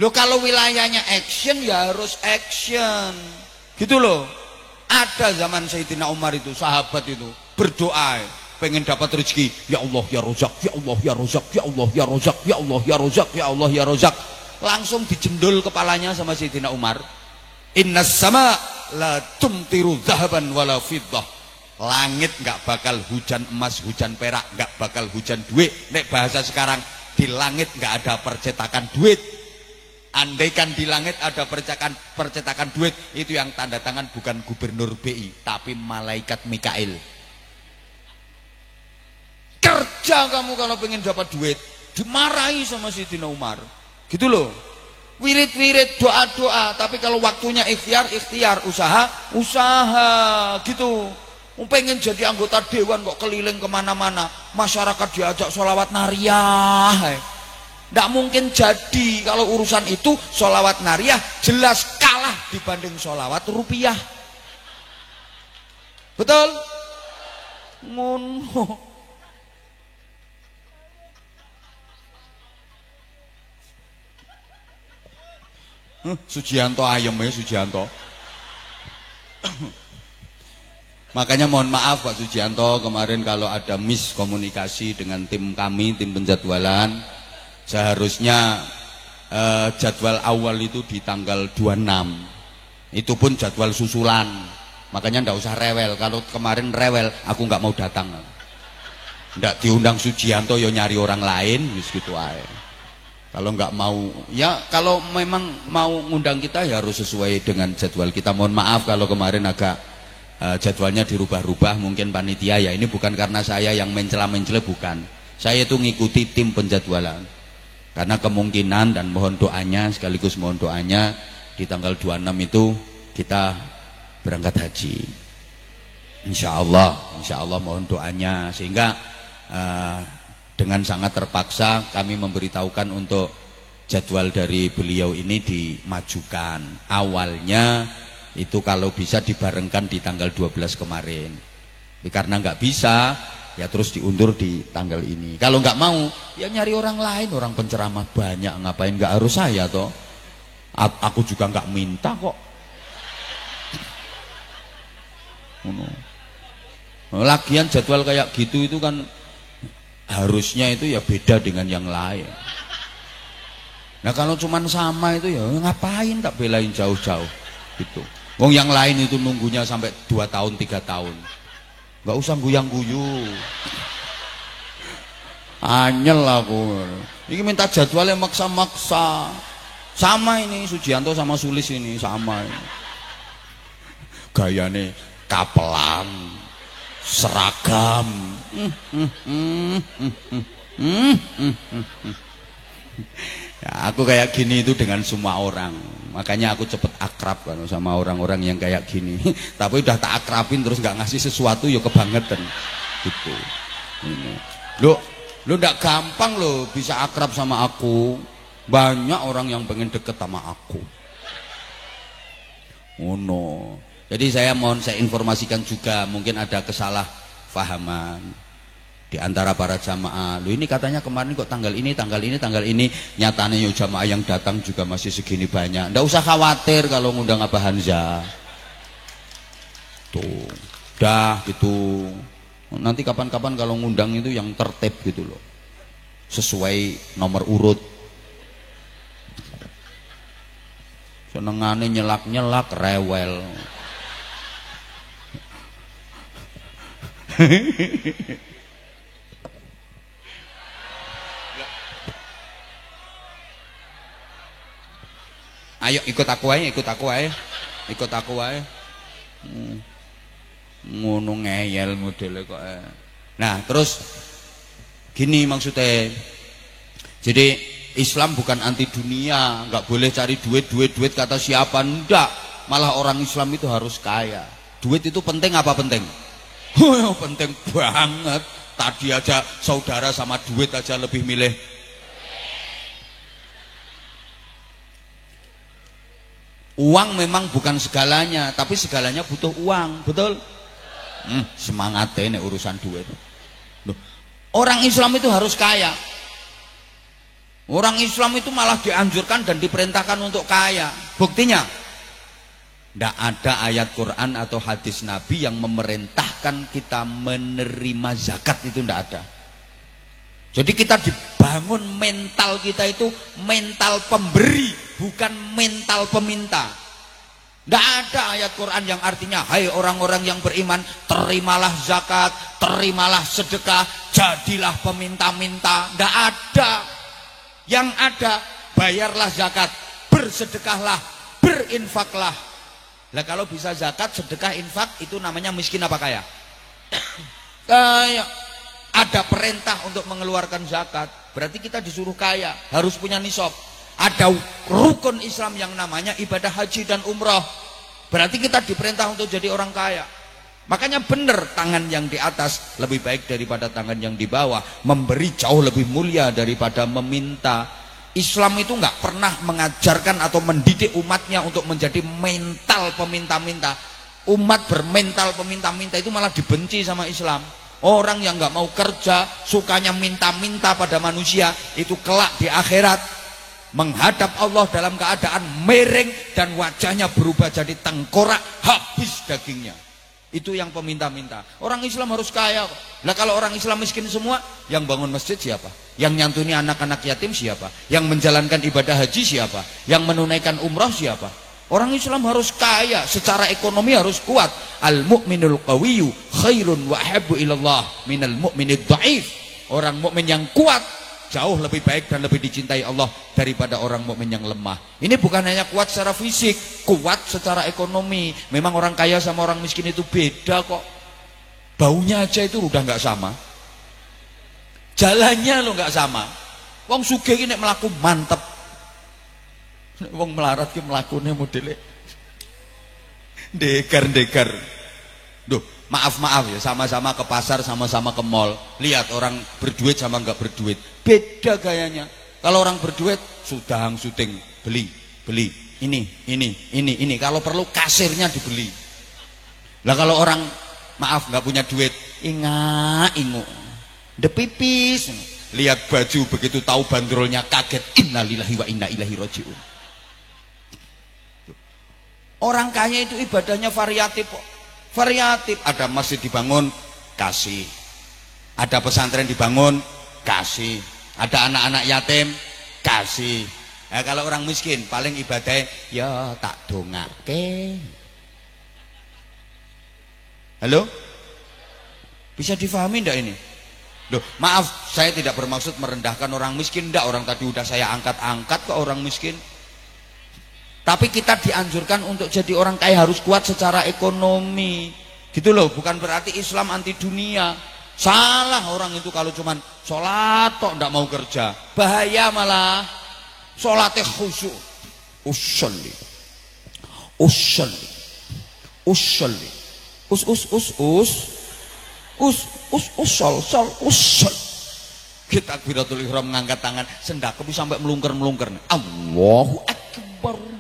Lo kalau wilayahnya action ya harus action. Gitu loh. Ada zaman Sayyidina Umar itu, sahabat itu berdoa pengen dapat rezeki, ya Allah ya Rozak, ya Allah ya Rozak, ya Allah ya Rozak, ya Allah ya Rozak, ya Allah ya Rozak. Langsung dijendul kepalanya sama Sayyidina Umar. Innas sama la tumtiru zahaban wala fiddah. Langit nggak bakal hujan emas, hujan perak, nggak bakal hujan duit. Nek bahasa sekarang, di langit nggak ada percetakan duit. Andaikan di langit ada percetakan duit, itu yang tanda tangan bukan gubernur BI, tapi malaikat Mikail. Kerja kamu kalau pengen dapat duit, dimarahi sama Sayyidina Umar. Gitu loh. Wirid-wirid, doa-doa, tapi kalau waktunya ikhtiar, usaha gitu. Pengen jadi anggota dewan kok keliling kemana-mana, masyarakat diajak sholawat nariyah. Nggak mungkin jadi kalau urusan itu. Sholawat nariyah jelas kalah dibanding sholawat rupiah. Betul? Ngono. Sujianto ayem ya Sujianto. Makanya mohon maaf Pak Sujianto, kemarin kalau ada miskomunikasi dengan tim kami, tim penjadwalan. Seharusnya jadwal awal itu di tanggal 26. Itu pun jadwal susulan. Makanya ndak usah rewel. Kalau kemarin rewel, aku nggak mau datang. Ndak diundang Sujianto ya nyari orang lain, wis gitu ae. Kalau nggak mau, ya kalau memang mau ngundang kita ya harus sesuai dengan jadwal kita. Mohon maaf kalau kemarin agak jadwalnya dirubah-rubah, mungkin panitia ya. Ini bukan karena saya yang mencela-mencela, bukan. Saya itu ngikuti tim penjadwalan. Karena kemungkinan dan mohon doanya, sekaligus mohon doanya, di tanggal 26 itu kita berangkat haji. Insya Allah mohon doanya. Sehingga dengan sangat terpaksa kami memberitahukan untuk jadwal dari beliau ini dimajukan. Awalnya itu kalau bisa dibarengkan di tanggal 12 kemarin. Karena nggak bisa, ya terus diundur di tanggal ini. Kalau nggak mau, ya nyari orang lain, orang penceramah banyak, ngapain nggak harus saya toh? Aku juga nggak minta kok. Lagian jadwal kayak gitu itu kan harusnya itu ya beda dengan yang lain. Nah kalau cuman sama itu ya ngapain tak belain jauh-jauh gitu. Wong yang lain itu nunggunya sampai 2 tahun 3 tahun. Nggak usah guyang-guyu. Anyel aku. Ini minta jadwalnya maksa-maksa. Sama ini Sujianto sama Sulis ini sama. Gayane kapelan, seragam. Ya, aku kayak gini itu dengan semua orang. Makanya aku cepet akrab kan sama orang-orang yang kayak gini. Tapi udah tak akrabin terus nggak ngasih sesuatu ya kebangetan gitu. Ini. Lo ndak gampang lo bisa akrab sama aku. Banyak orang yang pengen deket sama aku. Oh no. Jadi saya mohon saya informasikan juga, mungkin ada kesalahpahaman di antara para jamaah. Loh ini katanya kemarin kok tanggal ini, nyatanya yo jamaah yang datang juga masih segini banyak. Nggak usah khawatir kalau ngundang Abah Hanza. Tuh, dah gitu. Nanti kapan-kapan kalau ngundang itu yang tertib gitu loh. Sesuai nomor urut. Senengane nyelak-nyelak rewel. Ayo ikut aku aja. Ngono ngeyel modele kok. Nah, terus gini maksudnya. Jadi Islam bukan anti dunia, nggak boleh cari duit kata siapa, ndak. Malah orang Islam itu harus kaya. Duit itu penting apa penting? Penting banget. Tadi aja saudara sama duit aja lebih milih. Uang memang bukan segalanya, tapi segalanya butuh uang, betul? Semangatnya nih urusan duit. Loh, orang Islam itu harus kaya. Orang Islam itu malah dianjurkan dan diperintahkan untuk kaya. Buktinya, tidak ada ayat Quran atau hadis Nabi yang memerintahkan kita menerima zakat, itu tidak ada. Jadi kita dibangun mental kita itu mental pemberi, bukan mental peminta. Tidak ada ayat Quran yang artinya hai orang-orang yang beriman, terimalah zakat, terimalah sedekah, jadilah peminta-minta. Tidak ada. Yang ada bayarlah zakat, bersedekahlah, berinfaklah. Lah kalau bisa zakat, sedekah, infak itu namanya miskin apa kaya? Kaya. Ada perintah untuk mengeluarkan zakat, berarti kita disuruh kaya, harus punya nisab. Ada rukun Islam yang namanya ibadah haji dan umrah, berarti kita diperintah untuk jadi orang kaya. Makanya benar, tangan yang di atas lebih baik daripada tangan yang di bawah. Memberi jauh lebih mulia daripada meminta. Islam itu nggak pernah mengajarkan atau mendidik umatnya untuk menjadi mental peminta-minta. Umat bermental peminta-minta itu malah dibenci sama Islam. Orang yang nggak mau kerja, sukanya minta-minta pada manusia, itu kelak di akhirat menghadap Allah dalam keadaan miring dan wajahnya berubah jadi tengkorak, habis dagingnya. Itu yang peminta-minta. Orang Islam harus kaya. Nah kalau orang Islam miskin semua, yang bangun masjid siapa? Yang nyantuni anak-anak yatim siapa? Yang menjalankan ibadah haji siapa? Yang menunaikan umrah siapa? Orang Islam harus kaya, secara ekonomi harus kuat. Al-mu'minul qawiyyu khairun wa ahabbu ilallah minal mu'minid dha'if. Orang mukmin yang kuat jauh lebih baik dan lebih dicintai Allah daripada orang mukmin yang lemah. Ini bukan hanya kuat secara fisik, kuat secara ekonomi. Memang orang kaya sama orang miskin itu beda kok. Baunya aja itu udah nggak sama. Jalannya lo nggak sama. Wong sugih iki nek mlaku mantep. Nek wong melarat ki mlakune modele degar-degar. Duh, maaf ya, sama-sama ke pasar, sama-sama ke mall. Lihat orang berduit sama nggak berduit, beda gayanya. Kalau orang berduit, sudang syuting, beli, ini. Kalau perlu kasirnya dibeli. Lah kalau orang maaf nggak punya duit, ingu, depipis. Lihat baju begitu tahu bandrolnya kaget, innalillahi wa inna ilaihi rajiun. Orang kaya itu ibadahnya variatif kok. Variatif, ada masjid dibangun, kasih. Ada pesantren dibangun, kasih. Ada anak-anak yatim, kasih. Nah, kalau orang miskin paling ibadahnya ya tak dongake. Halo? Bisa difahami enggak ini? Loh, maaf, saya tidak bermaksud merendahkan orang miskin, enggak. Orang tadi udah saya angkat-angkat ke orang miskin. Tapi kita dianjurkan untuk jadi orang kaya harus kuat secara ekonomi. Gitu loh, bukan berarti Islam anti dunia. Salah orang itu kalau cuman sholat kok enggak mau kerja. Bahaya malah. Sholatnya khusyuk. Usolli. Usol. Kita takbiratul ihram mengangkat tangan, sendakku sampai melungker-melungker. Allahu Akbar.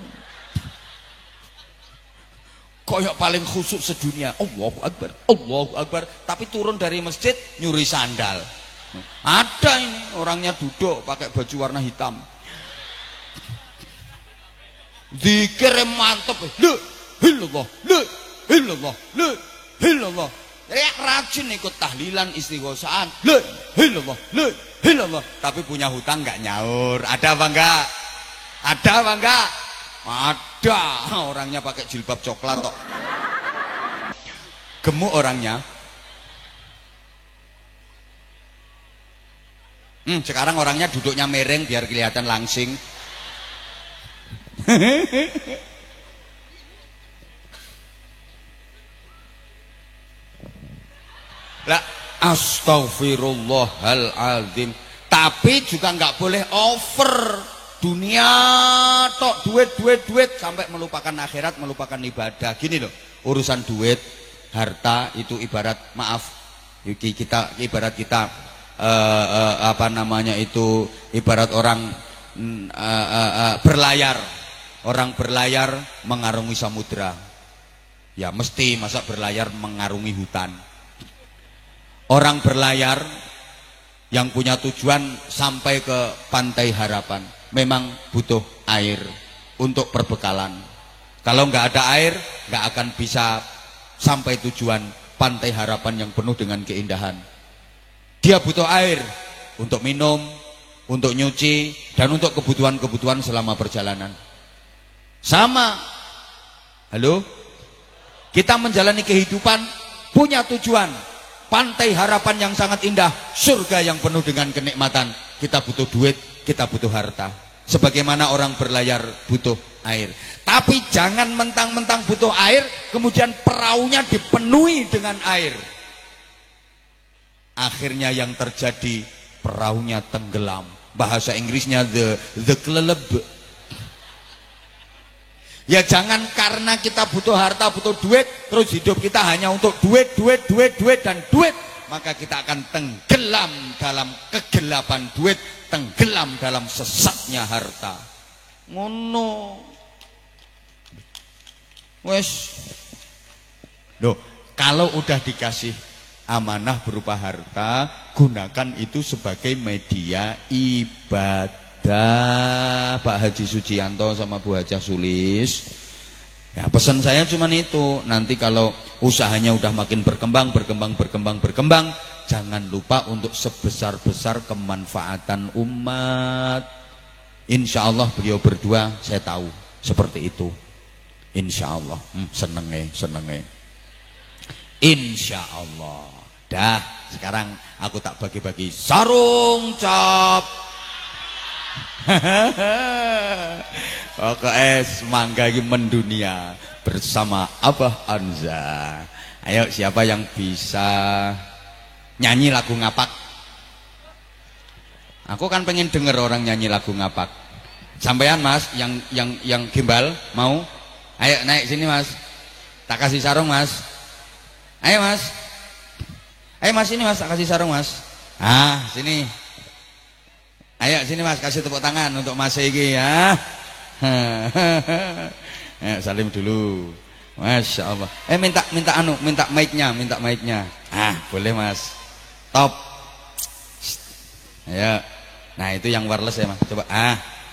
Koyok paling khusyuk sedunia. Allahu Akbar. Tapi turun dari masjid nyuri sandal. Ada ini orangnya duduk pakai baju warna hitam. Zikir mantep. La ilallah. Teriak rajin ikut tahlilan istighosaan. La ilallah. Tapi punya hutang nggak nyaur. Ada apa enggak? Ada. Orangnya pakai jilbab coklat kok. Gemuk orangnya. Sekarang orangnya duduknya miring biar kelihatan langsing. Lah, astaghfirullahaladzim. Tapi juga nggak boleh over. Dunia tok, duit sampai melupakan akhirat, melupakan ibadah. Gini loh, urusan duit, harta itu ibarat, maaf, ibarat kita ibarat orang berlayar. Orang berlayar mengarungi samudra. Ya mesti masa berlayar mengarungi hutan. Orang berlayar yang punya tujuan sampai ke Pantai Harapan memang butuh air untuk perbekalan. Kalau nggak ada air, nggak akan bisa sampai tujuan Pantai Harapan yang penuh dengan keindahan. Dia butuh air untuk minum, untuk nyuci, dan untuk kebutuhan-kebutuhan selama perjalanan. Sama. Halo? Kita menjalani kehidupan punya tujuan. Pantai Harapan yang sangat indah, surga yang penuh dengan kenikmatan. Kita butuh duit, kita butuh harta. Sebagaimana orang berlayar butuh air. Tapi jangan mentang-mentang butuh air, kemudian perahunya dipenuhi dengan air. Akhirnya yang terjadi, perahunya tenggelam. Bahasa Inggrisnya the keleleb. Ya jangan karena kita butuh harta, butuh duit, terus hidup kita hanya untuk duit, dan duit. Maka kita akan tenggelam dalam kegelapan duit, tenggelam dalam sesatnya harta. Ngono. Wes. Loh, kalau udah dikasih amanah berupa harta, gunakan itu sebagai media ibadah. udah Pak Haji Sujianto sama Bu Hajah Sulis. Ya pesan saya cuma itu, nanti kalau usahanya udah makin berkembang, jangan lupa untuk sebesar-besar kemanfaatan umat. Insya Allah beliau berdua saya tahu seperti itu. Insya Allah, senenge. Insya Allah. Dah, sekarang aku tak bagi-bagi sarung cap. Pokoknya semangga ini mendunia bersama Abah Anza. Ayo siapa yang bisa nyanyi lagu ngapak? Aku kan pengen denger orang nyanyi lagu ngapak. Sampean Mas yang gimbal mau? Ayo naik sini Mas. Tak kasih sarung Mas. Ayo Mas. Ayo Mas sini Mas, tak kasih sarung Mas. Ah, sini. Ayo sini Mas, kasih tepuk tangan untuk Mas Egi ya. Salim dulu. Masya Allah. Minta mic-nya. Ah, boleh Mas. Top. Ayo. Nah, itu yang wireless ya Mas. Coba.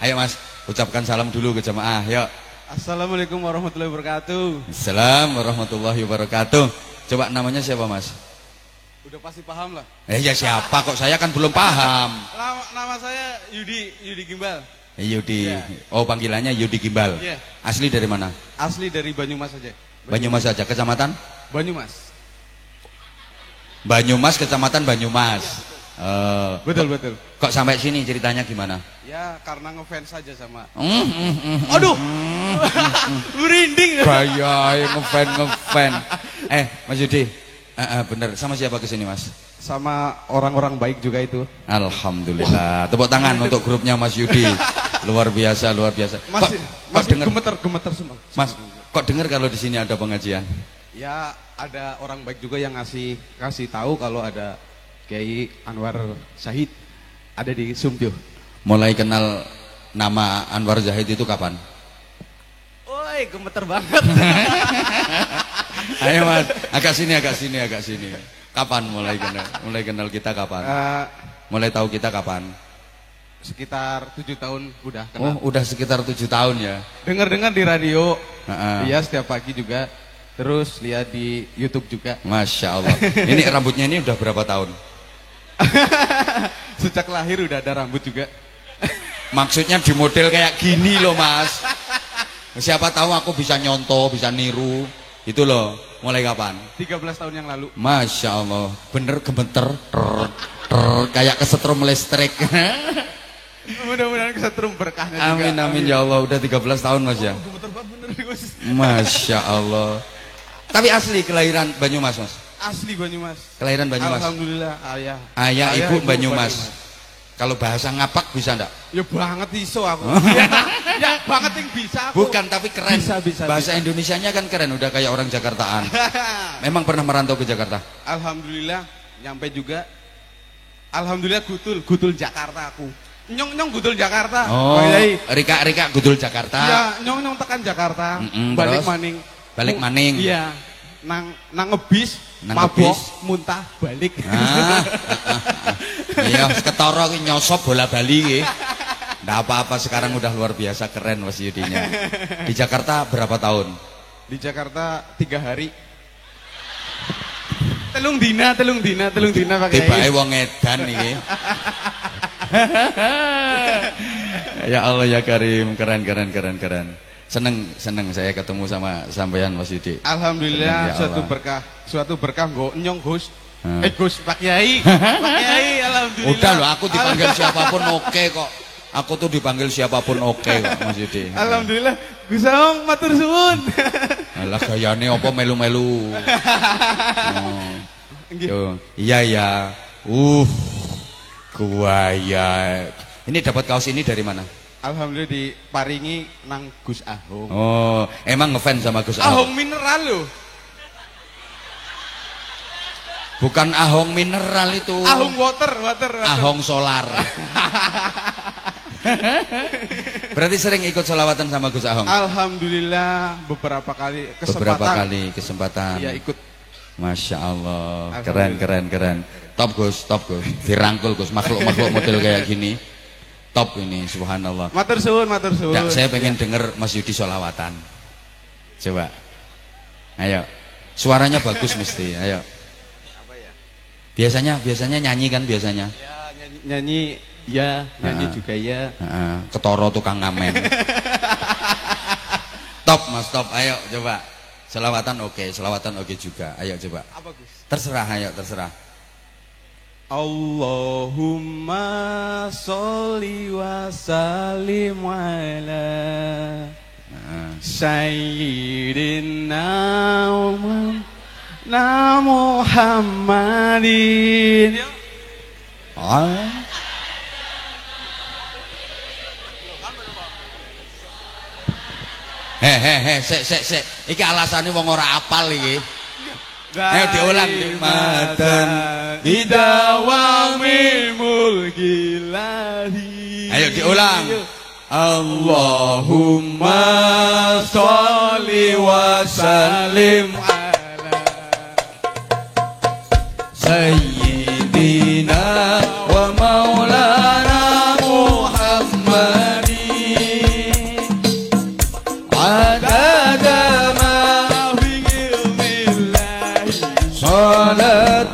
Ayo Mas, ucapkan salam dulu ke jamaah. Yuk. Assalamualaikum warahmatullahi wabarakatuh. Assalamualaikum warahmatullahi wabarakatuh. Coba namanya siapa Mas? Udah pasti paham lah. Ya siapa kok, saya kan belum paham. Nama saya Yudi Gimbal. Yudi. Ya. Oh, panggilannya Yudi Gimbal. Ya. Asli dari mana? Asli dari Banyumas aja. Banyumas saja, kecamatan? Banyumas. Banyumas, kecamatan Banyumas. Betul. Kok sampai sini ceritanya gimana? Ya karena ngefans saja sama. Aduh. Merinding. Gaya ngefan. Mas Yudi. Bener, sama siapa kesini Mas? Sama orang-orang baik juga itu. Alhamdulillah. Tepuk tangan untuk grupnya Mas Yudi. Luar biasa. Mas gemeter semua. Mas, kok dengar kalau di sini ada pengajian? Ya ada orang baik juga yang kasih tahu kalau ada Kiai Anwar Zahid ada di Sumpio. Mulai kenal nama Anwar Zahid itu kapan? Woi, gemeter banget. Ayo Mas, agak sini. Kapan mulai kenal kita kapan? Mulai tahu kita kapan? Sekitar 7 tahun udah kenal. Oh, udah sekitar 7 tahun ya. Dengar di radio. Iya, setiap pagi juga. Terus lihat di YouTube juga. Masya Allah. Ini rambutnya ini udah berapa tahun? Sejak lahir udah ada rambut juga. Maksudnya di model kayak gini loh Mas. Siapa tahu aku bisa nyontoh, bisa niru. Itu loh, mulai kapan? 13 tahun yang lalu. Masya Allah, bener gemeter. Kayak kesetrum listrik. Mudah-mudahan kesetrum berkahnya juga. Amin ya Allah, udah 13 tahun Mas ya. Gemeter banget bener Gus. Masya Allah. Tapi asli kelahiran Banyumas Mas? Asli Banyumas. Kelahiran Banyumas? Alhamdulillah, ayah ibu Banyumas. Kalau bahasa ngapak bisa enggak? Ya banget iso aku. ya banget yang bisa aku. Bukan, tapi keren. Bisa. Bahasa Indonesianya kan keren, udah kayak orang Jakartaan. Memang pernah merantau ke Jakarta? Alhamdulillah, nyampe juga. Alhamdulillah gutul Jakarta aku. Nyong gutul Jakarta. Oh, Rika gutul Jakarta. Iya, nyong tekan Jakarta. Balik maning. Iya. Nang ngebis, mabok, muntah, balik. Iya, ketara ki nyosop bola bali ki. Ndak apa-apa, sekarang udah luar biasa keren Mas Yudinya. Di Jakarta berapa tahun? Di Jakarta 3 hari. Telung dina pakai. Tibake wong edan iki. Ya Allah ya Karim, keren. Seneng saya ketemu sama sampean Mas Yudi. Alhamdulillah, suatu berkah nggo nyong Gus. Gus Pak Kiai. Pak Kiai, alhamdulillah. Udah loh, aku dipanggil siapapun oke kok. Aku tuh dipanggil siapapun oke kok Mas Yudi. Alhamdulillah. Gus Ong matur suwun. Alah gayane apa melu-melu. Iya. Kuaya. Ini dapat kaos ini dari mana? Alhamdulillah diparingi nang Gus Ahong. Oh, emang ngefans sama Gus Ahong? Ahong mineral loh. Bukan Ahong mineral itu. Ahong water. Ahong solar. Berarti sering ikut sholawatan sama Gus Ahong? Alhamdulillah beberapa kali kesempatan. Iya, ikut. Masya Allah, keren. Top Gus. Dirangkul Gus, makhluk model kayak gini. top ini, subhanallah. Matur suwun, matur suwun. Nggak, saya pengen denger Mas Yudi sholawatan. Coba. Ayo. Suaranya bagus mesti. Ayo. Biasanya nyanyi kan biasanya. Ya, nyanyi ya, nyanyi juga ya. Ketoro tukang ngamen. Top Mas, top. Ayo coba. Selawatan oke juga. Ayo coba. Apa Gus? Terserah, ayo terserah. Allahumma sholli wa sallim ala sayyidina Muhammadin. Sek. Iki alasane wong ora apal iki. Ayo diulang. Matan bidawami mulkilahi. Ayo diulang. Allahumma sholli wa sallim ala sayyidina wa maulana Muhammadin adada ma fi ilmillahi salatan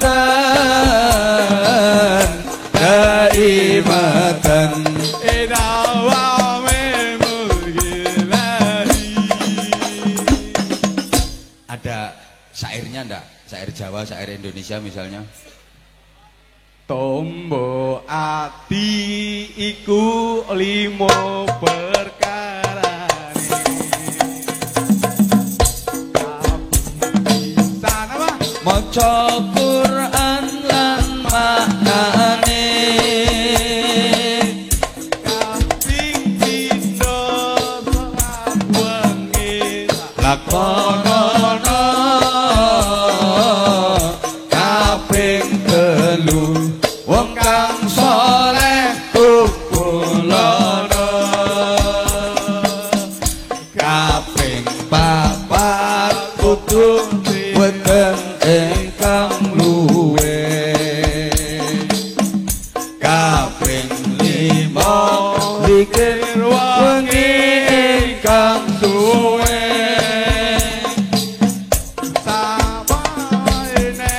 daimatan syairnya ndak? Syair Jawa, syair Indonesia misalnya. Tombo ati iku limo perkarane. Sana apa? Maca Quran lan maknane. Kaping pindho salat wengi. Lakonono wong kang saleh tukulono kaping papat kudu weten ingkang luwe kaping lima likir wengi ingkang suwe sabaene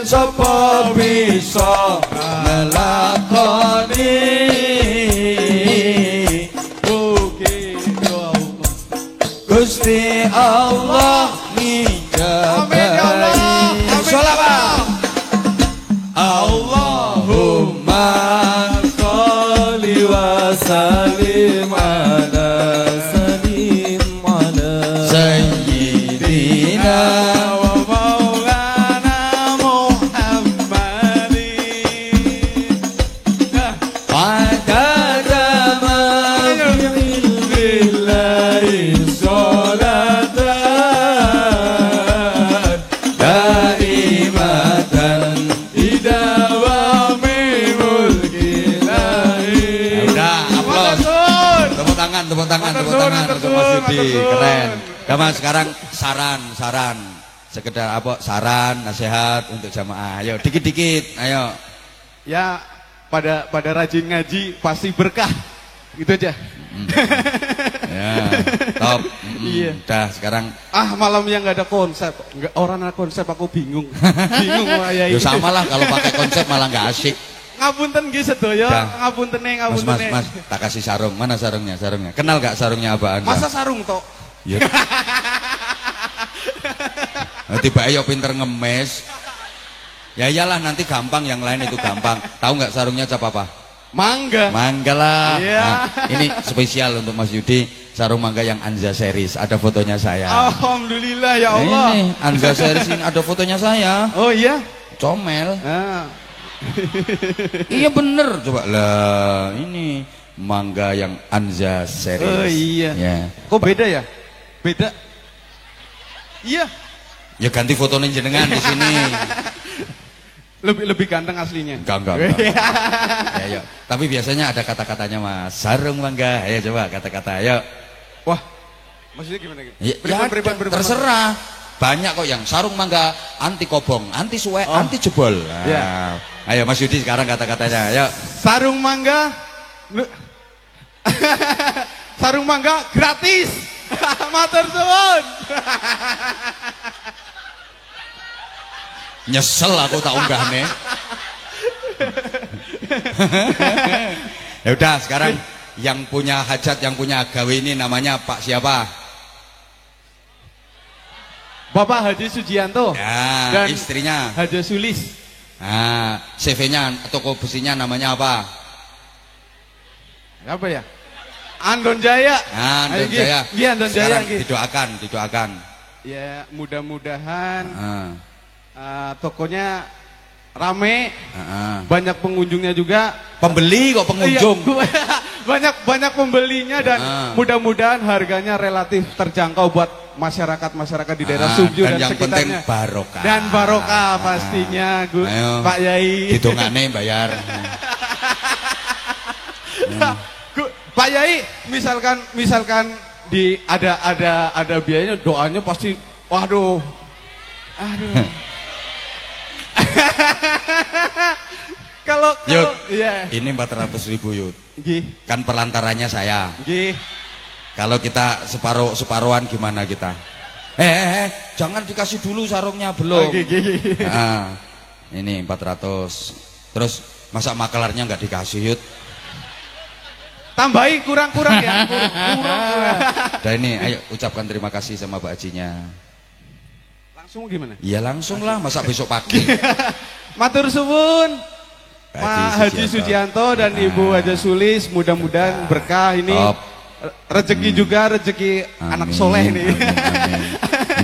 sapa bisa ngelakoni Gusti Allah ngijabahi sholawat Allahumma sholli wa sallim ala sayyidina wa maulana Muhammadin adada ma fi ilmillahi salatan daimatan idawami mulkilahi. Udah, aplaus. Tepuk tangan untuk Mas Yudi. Keren. Ya Mas, sekarang saran. Sekedar apa? Saran, nasihat untuk jamaah. Ayo dikit-dikit, ayo. Ya, pada rajin ngaji pasti berkah. Gitu aja. Ya, top. Iya. Udah, sekarang Malam yang nggak ada konsep, nggak orang ada konsep aku bingung. Bingung ya. yo samalah kalau pakai konsep malah nggak asik. Ngapunten nggih sedaya, ngapunten. Mas, tak kasih sarung. Mana sarungnya? Kenal gak sarungnya apa Anda? Masa sarung tok? Ya. Tiba ayo pinter ngemes. Ya iyalah nanti gampang, yang lain itu gampang. Tahu nggak sarungnya cap apa? Mangga. Mangga lah. Iya. Nah, ini spesial untuk Mas Yudi, sarung mangga yang Anza series. Ada fotonya saya. Alhamdulillah ya Allah. Ini Anza series ini ada fotonya saya. Oh iya. Comel. Iya bener, coba lah ini mangga yang Anza series. Oh iya. Ya. Kok beda ya? Beda. Iya. Ya ganti fotonya jenengan di sini. Lebih ganteng aslinya. Enggak. Ya. Tapi biasanya ada kata-katanya Mas. Sarung mangga. Ayo coba kata-kata. Ayo. Wah. Maksudnya gimana gitu? Ya, terserah. Banyak kok yang sarung mangga anti kobong, anti suwe, anti jebol. Nah, ya. Ayo Mas Yudi sekarang kata-katanya. Ayo. Sarung mangga Sarung mangga gratis. Matur suwun. Nyesel aku tak unggahne. Ya udah sekarang yang punya hajat, yang punya gawe ini namanya Pak siapa? Bapak Haji Sujianto. Ya, dan istrinya Haji Sulis. Nah, CV-nya toko besinya namanya apa? Apa ya? Andon Jaya. Nah, Andon Jaya. Iya, Andon Jaya. Sekarang didoakan. Ya, mudah-mudahan tokonya rame, banyak pengunjungnya juga. Pembeli kok pengunjung. Iya, banyak pembelinya dan mudah-mudahan harganya relatif terjangkau buat masyarakat di daerah Subju dan yang sekitarnya. Penting barokah. Dan barokah pastinya, Pak Yai. Hitungane bayar. Pak Yai, misalkan di ada biayanya, doanya pasti waduh. Kalau iya. Ini 400.000 Yud. Kan pelantarannya saya. Kalau kita separuhan gimana kita? Jangan dikasih dulu sarungnya belum. Nah, ini 400. Terus masa makelarnya nggak dikasih Yud? Tambahi kurang-kurang ya. Dan ini ayo ucapkan terima kasih sama Pak Hajinya. Langsung gimana? Iya langsung lah, masa besok pagi. Matur suwun Pak Haji Sujianto dan Ibu Haja Sulis, mudah-mudahan berkah ini. Rezeki juga, rezeki anak soleh ini.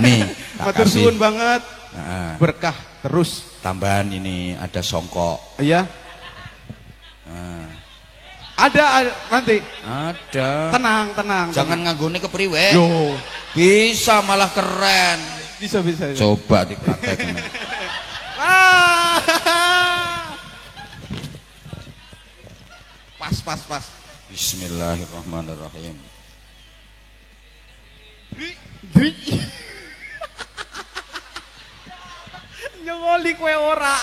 Ini matur suwun banget. Berkah terus. Tambahan ini ada songkok. Iya. Ada nanti. Ada. Tenang. Jangan nganggone kepriwe. Yo. Bisa malah keren. Bisa. Coba dipraktekin. Pas. Bismillahirrahmanirrahim. Nyengoli kue ora.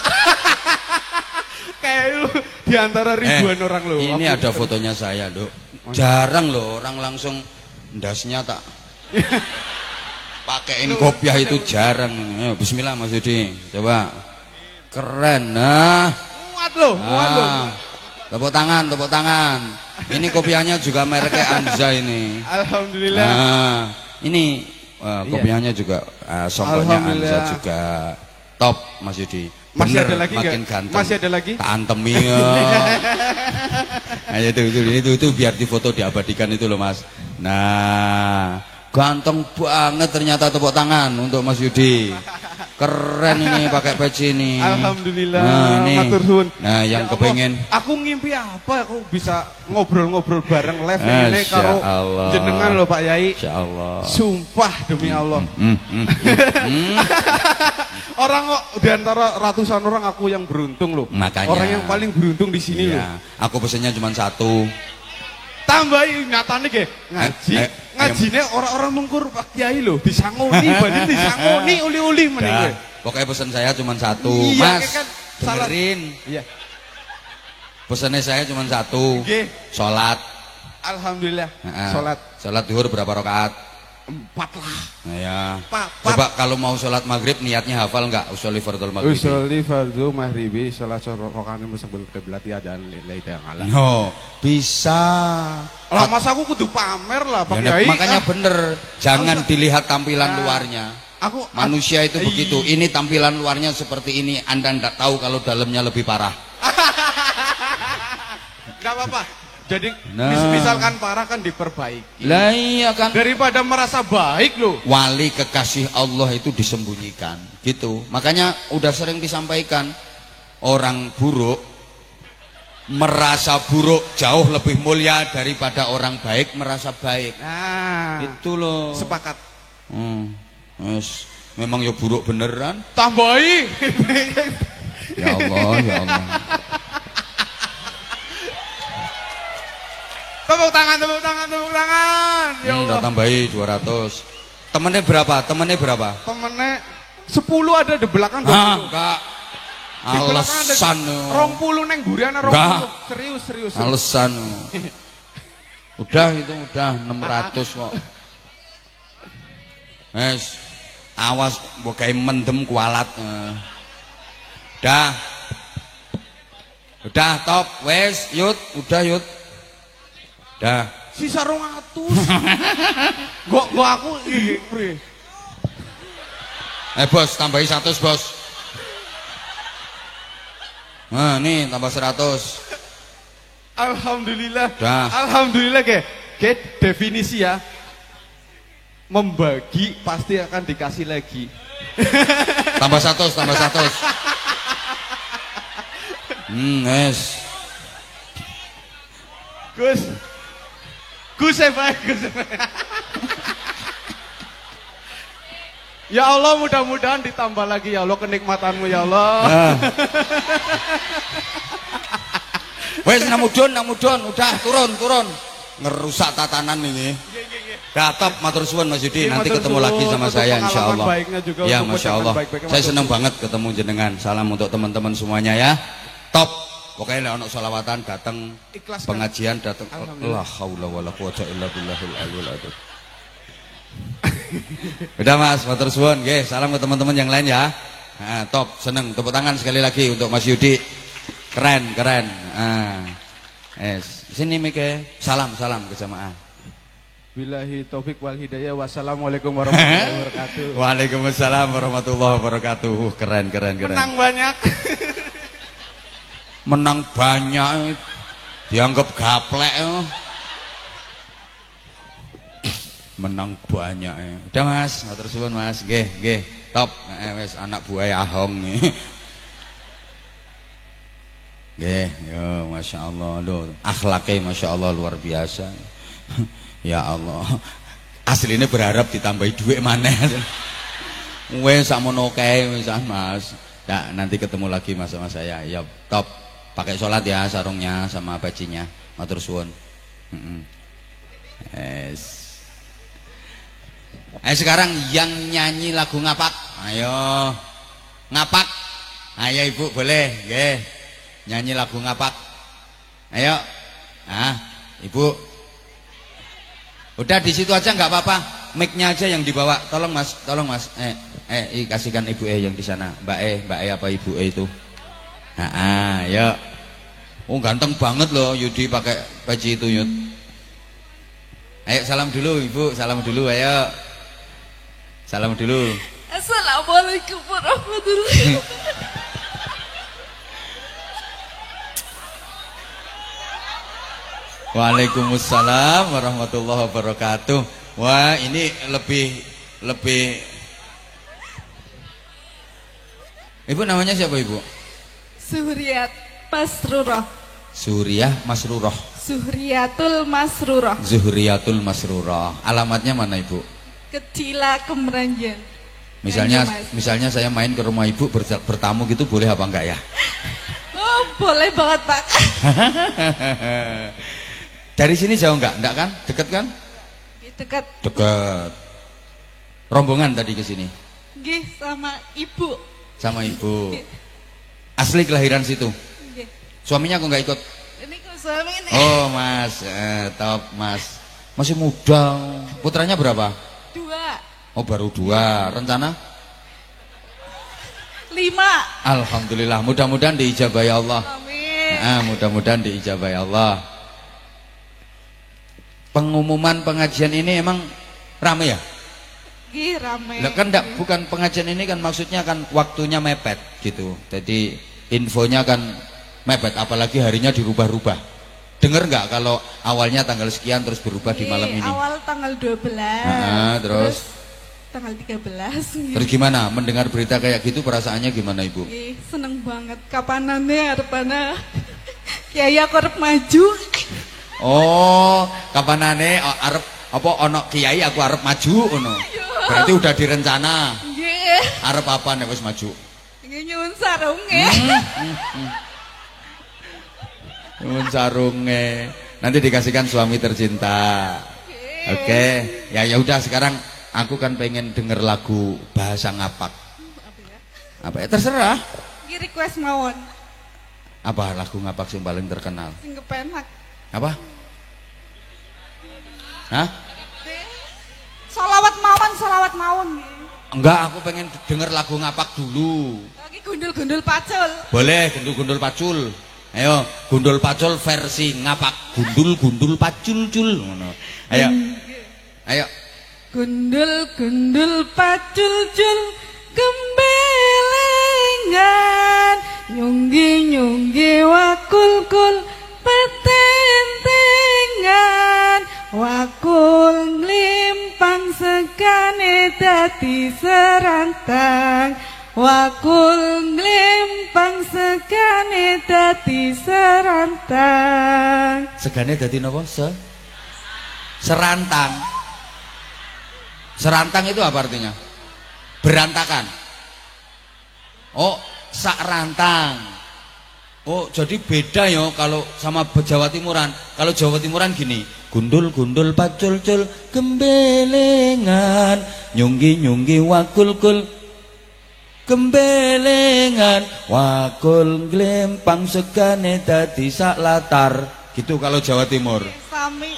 Kayak lu di antara ribuan orang lo. Ini ada fotonya saya, Dok. Jarang loh orang langsung ndasnya tak pakein kopiah itu jarang. Bismillah Mas Yudi. Coba. Keren. Muat loh. Tepuk tangan. Ini kopiahnya juga mereknya Anza ini. Alhamdulillah. Ini kopiahnya juga songkoknya Anza juga top Mas Yudi. Masih ada lagi makin ganteng. Masih ada lagi? Tak antemi. Nah, itu biar di foto diabadikan itu loh Mas. Nah, ganteng banget ternyata, tepuk tangan untuk Mas Yudi. Keren ini pakai peci ini. Alhamdulillah. Nah, ini. Matur suwun. Nah, yang ya kepengen. Aku ngimpi apa? Aku bisa ngobrol-ngobrol bareng live ini karo jenengan loh Pak Yai. Insyaallah. Sumpah demi Allah. Orang kok di antara ratusan orang aku yang beruntung loh. Makanya. Orang yang paling beruntung di sini loh. Aku pesennya cuma satu. Tambahi nyatane nggih. Ngajine orang-orang mungkur Pak Kiai lho, disangoni badhe disangoni uli-uli meneh. Pokoknya pesan saya cuma satu, iya, Mas. Kan dengerin. Iya. Pesannya saya cuma satu. Salat. Alhamdulillah. Salat zuhur berapa rakaat? 4 lah. Nah, ya. Coba kalau mau sholat maghrib niatnya hafal nggak? Usolli fardhu maghrib. Usolli fardhu maghribi salat rakaat mustaqbil qiblat ya dan lillahi ta'ala. No, bisa. Lah mas aku kudu pamer lah Pak Kiai. Makanya bener, jangan dilihat tampilan luarnya. Manusia itu begitu. Ini tampilan luarnya seperti ini, Anda nggak tahu kalau dalamnya lebih parah. Nggak apa-apa. Jadi misalkan parah kan diperbaiki. Lah iya kan. Daripada merasa baik loh. Wali kekasih Allah itu disembunyikan, gitu. Makanya udah sering disampaikan, orang buruk merasa buruk jauh lebih mulia daripada orang baik merasa baik. Nah, itu loh. Sepakat. Memang ya buruk beneran. Tambahi. Ya Allah, ya Allah. Tepuk tangan. Ya Allah. Udah tambahi 200. Temennya berapa? Temennya 10 ada di belakang. Enggak. Alasan. 20 neng burian 20. Serius. Alasan. Udah itu udah 600 kok. Wes, awas mbok gawe mendem kualat. Udah. Udah top, wes, yut, udah yut. Udah. Sisa 200. Gua aku iki. Bos, tambahi 100, Bos. Nah, nih tambah 100. Alhamdulillah. Dah. Alhamdulillah ke definisi ya. Membagi pasti akan dikasih lagi. Tambah 100, tambah 100. Yes. Gus baik. Ya Allah, mudah-mudahan ditambah lagi ya Allah kenikmatanmu ya Allah. Nah. Wes namudun, udah turun. Ngerusak tatanan ini. Dah top, matur suwun Mas Yudi, nanti ketemu lagi sama saya insyaallah. Ya Masya Allah. Saya senang banget ketemu jenengan. Salam untuk teman-teman semuanya ya. Top. Pokoknya ono sholawatan datang, pengajian datang. La haula wala quwata illa billahil aliyil adzim. Udah Mas, matur suwun nggih. Salam ke teman-teman yang lain ya. Nah, top, seneng. Tepuk tangan sekali lagi untuk Mas Yudi. Keren. Sini Mike. Salam ke jamaah. Billahi taufik wal hidayah. Wassalamualaikum warahmatullahi wabarakatuh. Waalaikumsalam warahmatullahi wabarakatuh. Keren. Menang banyak. Menang banyak. Dianggap gaplek. Menang banyak. Udah Mas, matur suwun Mas. Nggih. Top. Wis anak buah Ahong nih. Nggih, yo Masya Allah lho. Akhlaknya Masya Allah luar biasa. Ya Allah. Aslinya berharap ditambahi duit maneh. Wes sakmono kae wisan Mas. Ya, nanti ketemu lagi Mas sama saya. Ya, top. Pakai sholat ya sarungnya sama bajinya. Matur suwun. Sekarang yang nyanyi lagu ngapak. Ayo. Ngapak. Ayo Ibu boleh, nggih. Nyanyi lagu ngapak. Ayo. Ibu. Udah di situ aja nggak apa-apa. Mic-nya aja yang dibawa. Tolong Mas. Kasihkan Ibu yang di sana. Mbak apa Ibu itu? Ayo. Oh ganteng banget loh Yudi pakai baju itu Yud. Ayo salam dulu Ibu, salam dulu ayo. Salam dulu. Assalamualaikum warahmatullahi wabarakatuh. Waalaikumsalam warahmatullahi wabarakatuh. Wah, ini lebih Ibu namanya siapa Ibu? Suhriyat Masrurah. Suriah Masrurah. Zuhriyatul Masrurah. Zuhriyatul Masrurah. Alamatnya mana Ibu? Kecila Kemeranjan. Misalnya saya main ke rumah Ibu bertamu gitu boleh apa enggak ya? Oh, boleh banget Pak. Dari sini jauh enggak? Enggak kan? Dekat kan? Dekat. Rombongan tadi ke sini. Nggih, sama Ibu. Sama Ibu. Asli kelahiran situ. Nggih. Suaminya kok enggak ikut? Ini kok suami ini. Oh, Mas. Top, Mas. Masih muda. Putranya berapa? 2. Oh, baru 2. Rencana? 5. Alhamdulillah. Mudah-mudahan diijabahi Allah. Amin. Mudah-mudahan diijabahi Allah. Pengumuman pengajian ini emang rame ya? Nggih, rame. Lah kan bukan pengajian ini kan maksudnya kan waktunya mepet gitu. Jadi infonya kan mepet apalagi harinya dirubah-rubah. Dengar nggak kalau awalnya tanggal sekian terus berubah di malam ini? Awal tanggal 12. Terus tanggal 13. Terus gimana? Mendengar berita kayak gitu perasaannya gimana Ibu? Seneng banget. Kapanannya arepana Kiai aku arep maju. Oh, kapanane arep apa ono kiai aku arep maju ngono. Berarti udah direncana. Nggih. Arep apa nek wis maju? Nyuwun sarunge. Nyuwun sarunge. Nanti dikasihkan suami tercinta. Oke. Ya udah sekarang aku kan pengen denger lagu bahasa ngapak. Apa ya? Terserah. Iki request mawon. Apa lagu ngapak yang paling terkenal? Sing kepenak. Apa? Hah? Solawat mawon, solawat mawon. Enggak, aku pengen denger lagu ngapak dulu. Lagi gundul-gundul pacul. Boleh, gundul-gundul pacul. Ayo, gundul pacul versi ngapak. Gundul-gundul pacul-cul. Ayo. Ayo. Gundul-gundul pacul-cul gembelengan, nyunggi-nyunggi wakul-kul petentengan, wakul nglimpang sekane dadi serantang, wakul nglimpang sekane dadi serantang. Segane dadi napa? Serantang. Serantang itu apa artinya? Berantakan. Oh, sak rantang. Oh, jadi beda ya kalau sama Jawa Timuran. Kalau Jawa Timuran gini, gundul-gundul pacul-cul gembelengan, nyunggi-nyunggi wakul-kul gembelengan, wakul glempang segane dadi sak latar. Gitu kalau Jawa Timur. Sami.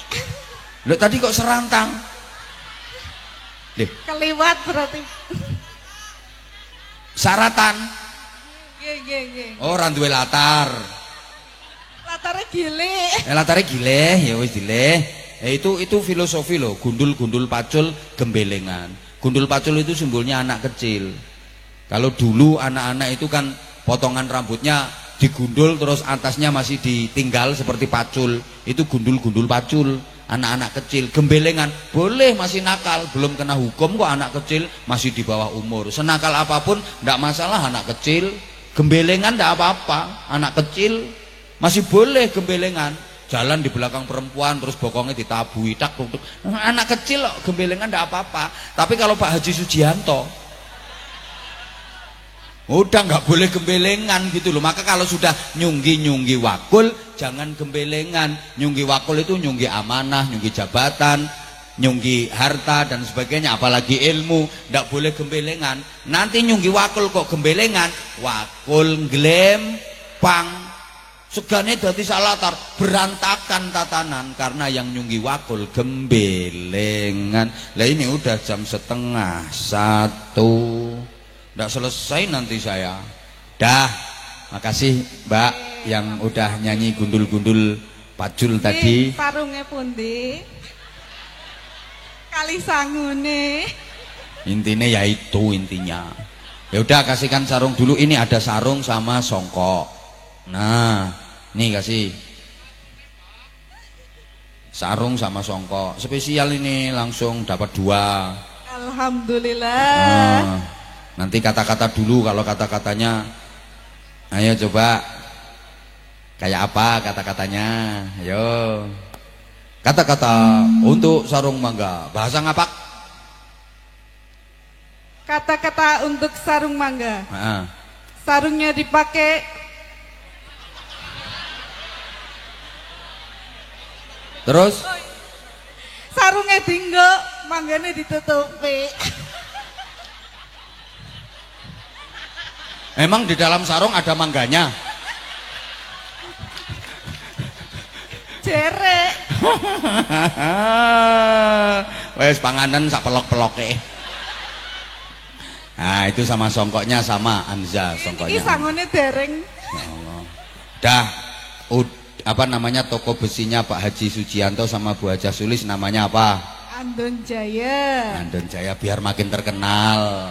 Loh, tadi kok serantang? Keliwat berarti. Saratan. Nggih. Oh, ora duwe latar. Latarnya gile. Latarnya gile, ya wis gile. Itu filosofi loh, gundul-gundul pacul gembelengan. Gundul pacul itu simbolnya anak kecil. Kalau dulu anak-anak itu kan potongan rambutnya digundul terus atasnya masih ditinggal seperti pacul. Itu gundul-gundul pacul. Anak-anak kecil, gembelengan boleh, masih nakal, belum kena hukum kok, anak kecil masih di bawah umur, senakal apapun tidak masalah. Anak kecil gembelengan tidak apa-apa, anak kecil masih boleh gembelengan, jalan di belakang perempuan terus bokongnya ditabui tak tuk, anak kecil kok gembelengan tidak apa-apa. Tapi kalau Pak Haji Sujianto udah nggak boleh gembelengan gitu loh. Maka kalau sudah nyunggi wakul, jangan gembelengan. Nyunggi wakul itu nyunggi amanah, nyunggi jabatan, nyunggi harta dan sebagainya, apalagi ilmu. Nggak boleh gembelengan. Nanti nyunggi wakul kok gembelengan, wakul glempang segane dadi salatar, berantakan tatanan karena yang nyunggi wakul gembelengan. Lah ini udah jam 12:30. Nggak selesai nanti saya. Dah, makasih Mbak yang udah nyanyi gundul-gundul pacul tadi. Sarungnya pundi? Kali sangune. Intinya ya itu intinya. Ya udah, kasihkan sarung dulu. Ini ada sarung sama songkok. Nah, nih kasih sarung sama songkok. Spesial ini, langsung dapat 2. Alhamdulillah. Nanti kata-kata dulu, kalau kata-katanya ayo coba kayak apa kata-katanya. Ayo kata-kata untuk sarung mangga, bahasa ngapak. Kata-kata untuk sarung mangga. Sarungnya dipakai terus sarungnya dinggo, mangganya ditutupi. Emang di dalam sarung ada mangganya? Jerek. Wes panganan sak pelok-peloke. Nah, itu sama songkoknya sama Anza songkoknya. Ini sangone dereng. Ya Allah. Dah, apa namanya toko besinya Pak Haji Sujianto sama Bu Haja Sulis namanya apa? Andon Jaya. Andon Jaya, biar makin terkenal.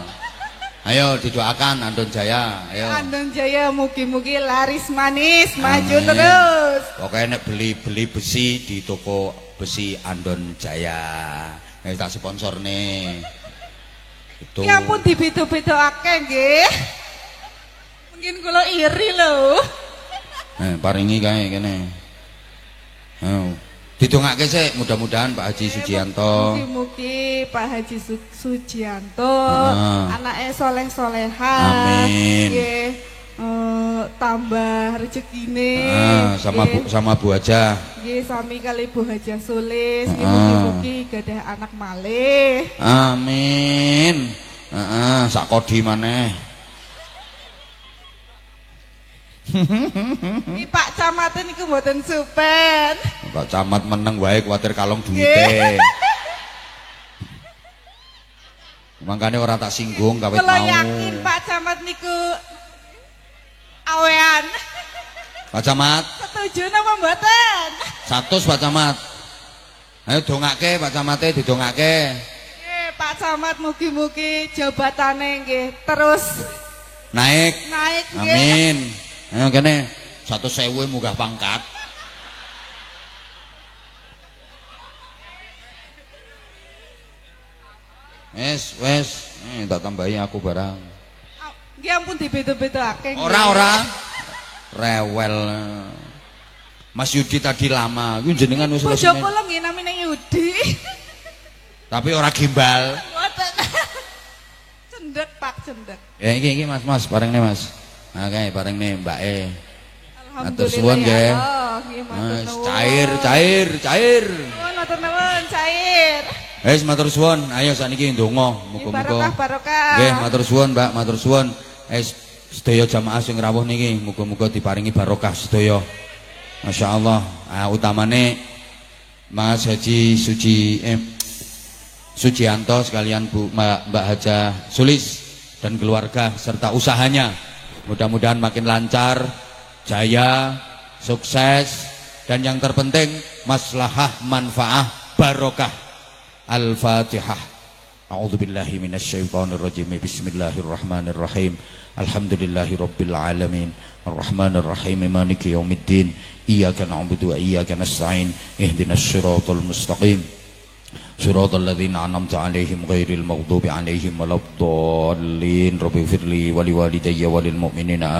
Ayo didoakan Andon Jaya. Ayo. Andon Jaya mugi-mugi laris manis, maju terus. Pokoknya nek beli besi di toko besi Andon Jaya. Nek tak sponsor nih. Itu. Ya ampun dibedo-bedokake nggih. Mungkin kula iri lho. Paringi kae kene. Didongake sik, mudah-mudahan Pak Haji Sujianto. Mugi-mugi Pak Haji Sujianto anake soleh-solehan. Amin. Nggih, tambah rezekine. Sama Bu Haja. Nggih, sami kali Bu Haja Sulis. Nggih, mugi-mugi gadah anak malih. Amin. Sak kodi maneh. Iki Pak Camat niku mboten supen. Pak Camat meneng wae kuwatir kalong duwite. Mangkane ora tak singgung kawit mau. Kalau yakin Pak Camat niku awean. Pak Camat. Setuju napa mboten? 100 Pak Camat. Ayo dongake Pak Camate didongake. Nggih, Pak Camat mugi-mugi jabatane nggih terus Naik. nggih. Amin. Ayo kene 100.000 munggah pangkat. Wes, tak tambahi aku barang. Nggih ampun dibeda-bedakake. Ora. Rewel. Mas Yudi tadi lama, ku jenengan wis Bojo resmi. kula nggih namine Yudi. Tapi ora gimbal. Mboten. Cendek Pak, cendek. Ya iki Mas, parengne Mas. Oke, parengne Mbake. Atur Alhamdulillah suwun ya nggih. Allah, nggih matur Mas, nuwun. cair. Nuwun matur nuwun, cair. Wis matur suwun, ayo sakniki ndonga, muga-muga. Barokah. Nggih, matur suwun Mbak, matur suwun. Sedaya jamaah sing rawuh niki muga-muga diparingi barokah sedaya. Masyaallah. Utamane Mas Haji Sujianto sekalian Mbak Haja Sulis dan keluarga serta usahanya. Mudah-mudahan makin lancar, jaya, sukses dan yang terpenting maslahah, manfaah, barokah. Al-Fatihah. A'udzubillahi minasyaitonirrajim. Bismillahirrahmanirrahim. Alhamdulillahirabbil alamin. Arrahmanirrahim. Maliki yaumiddin. Iyyaka na'budu wa iyyaka nasta'in. Ihdinas siratal mustaqim. Siratal ladzina an'amta 'alaihim ghairil maghdubi 'alaihim waladdallin. Rabbighfirli wa liwalidayya walil mu'minina.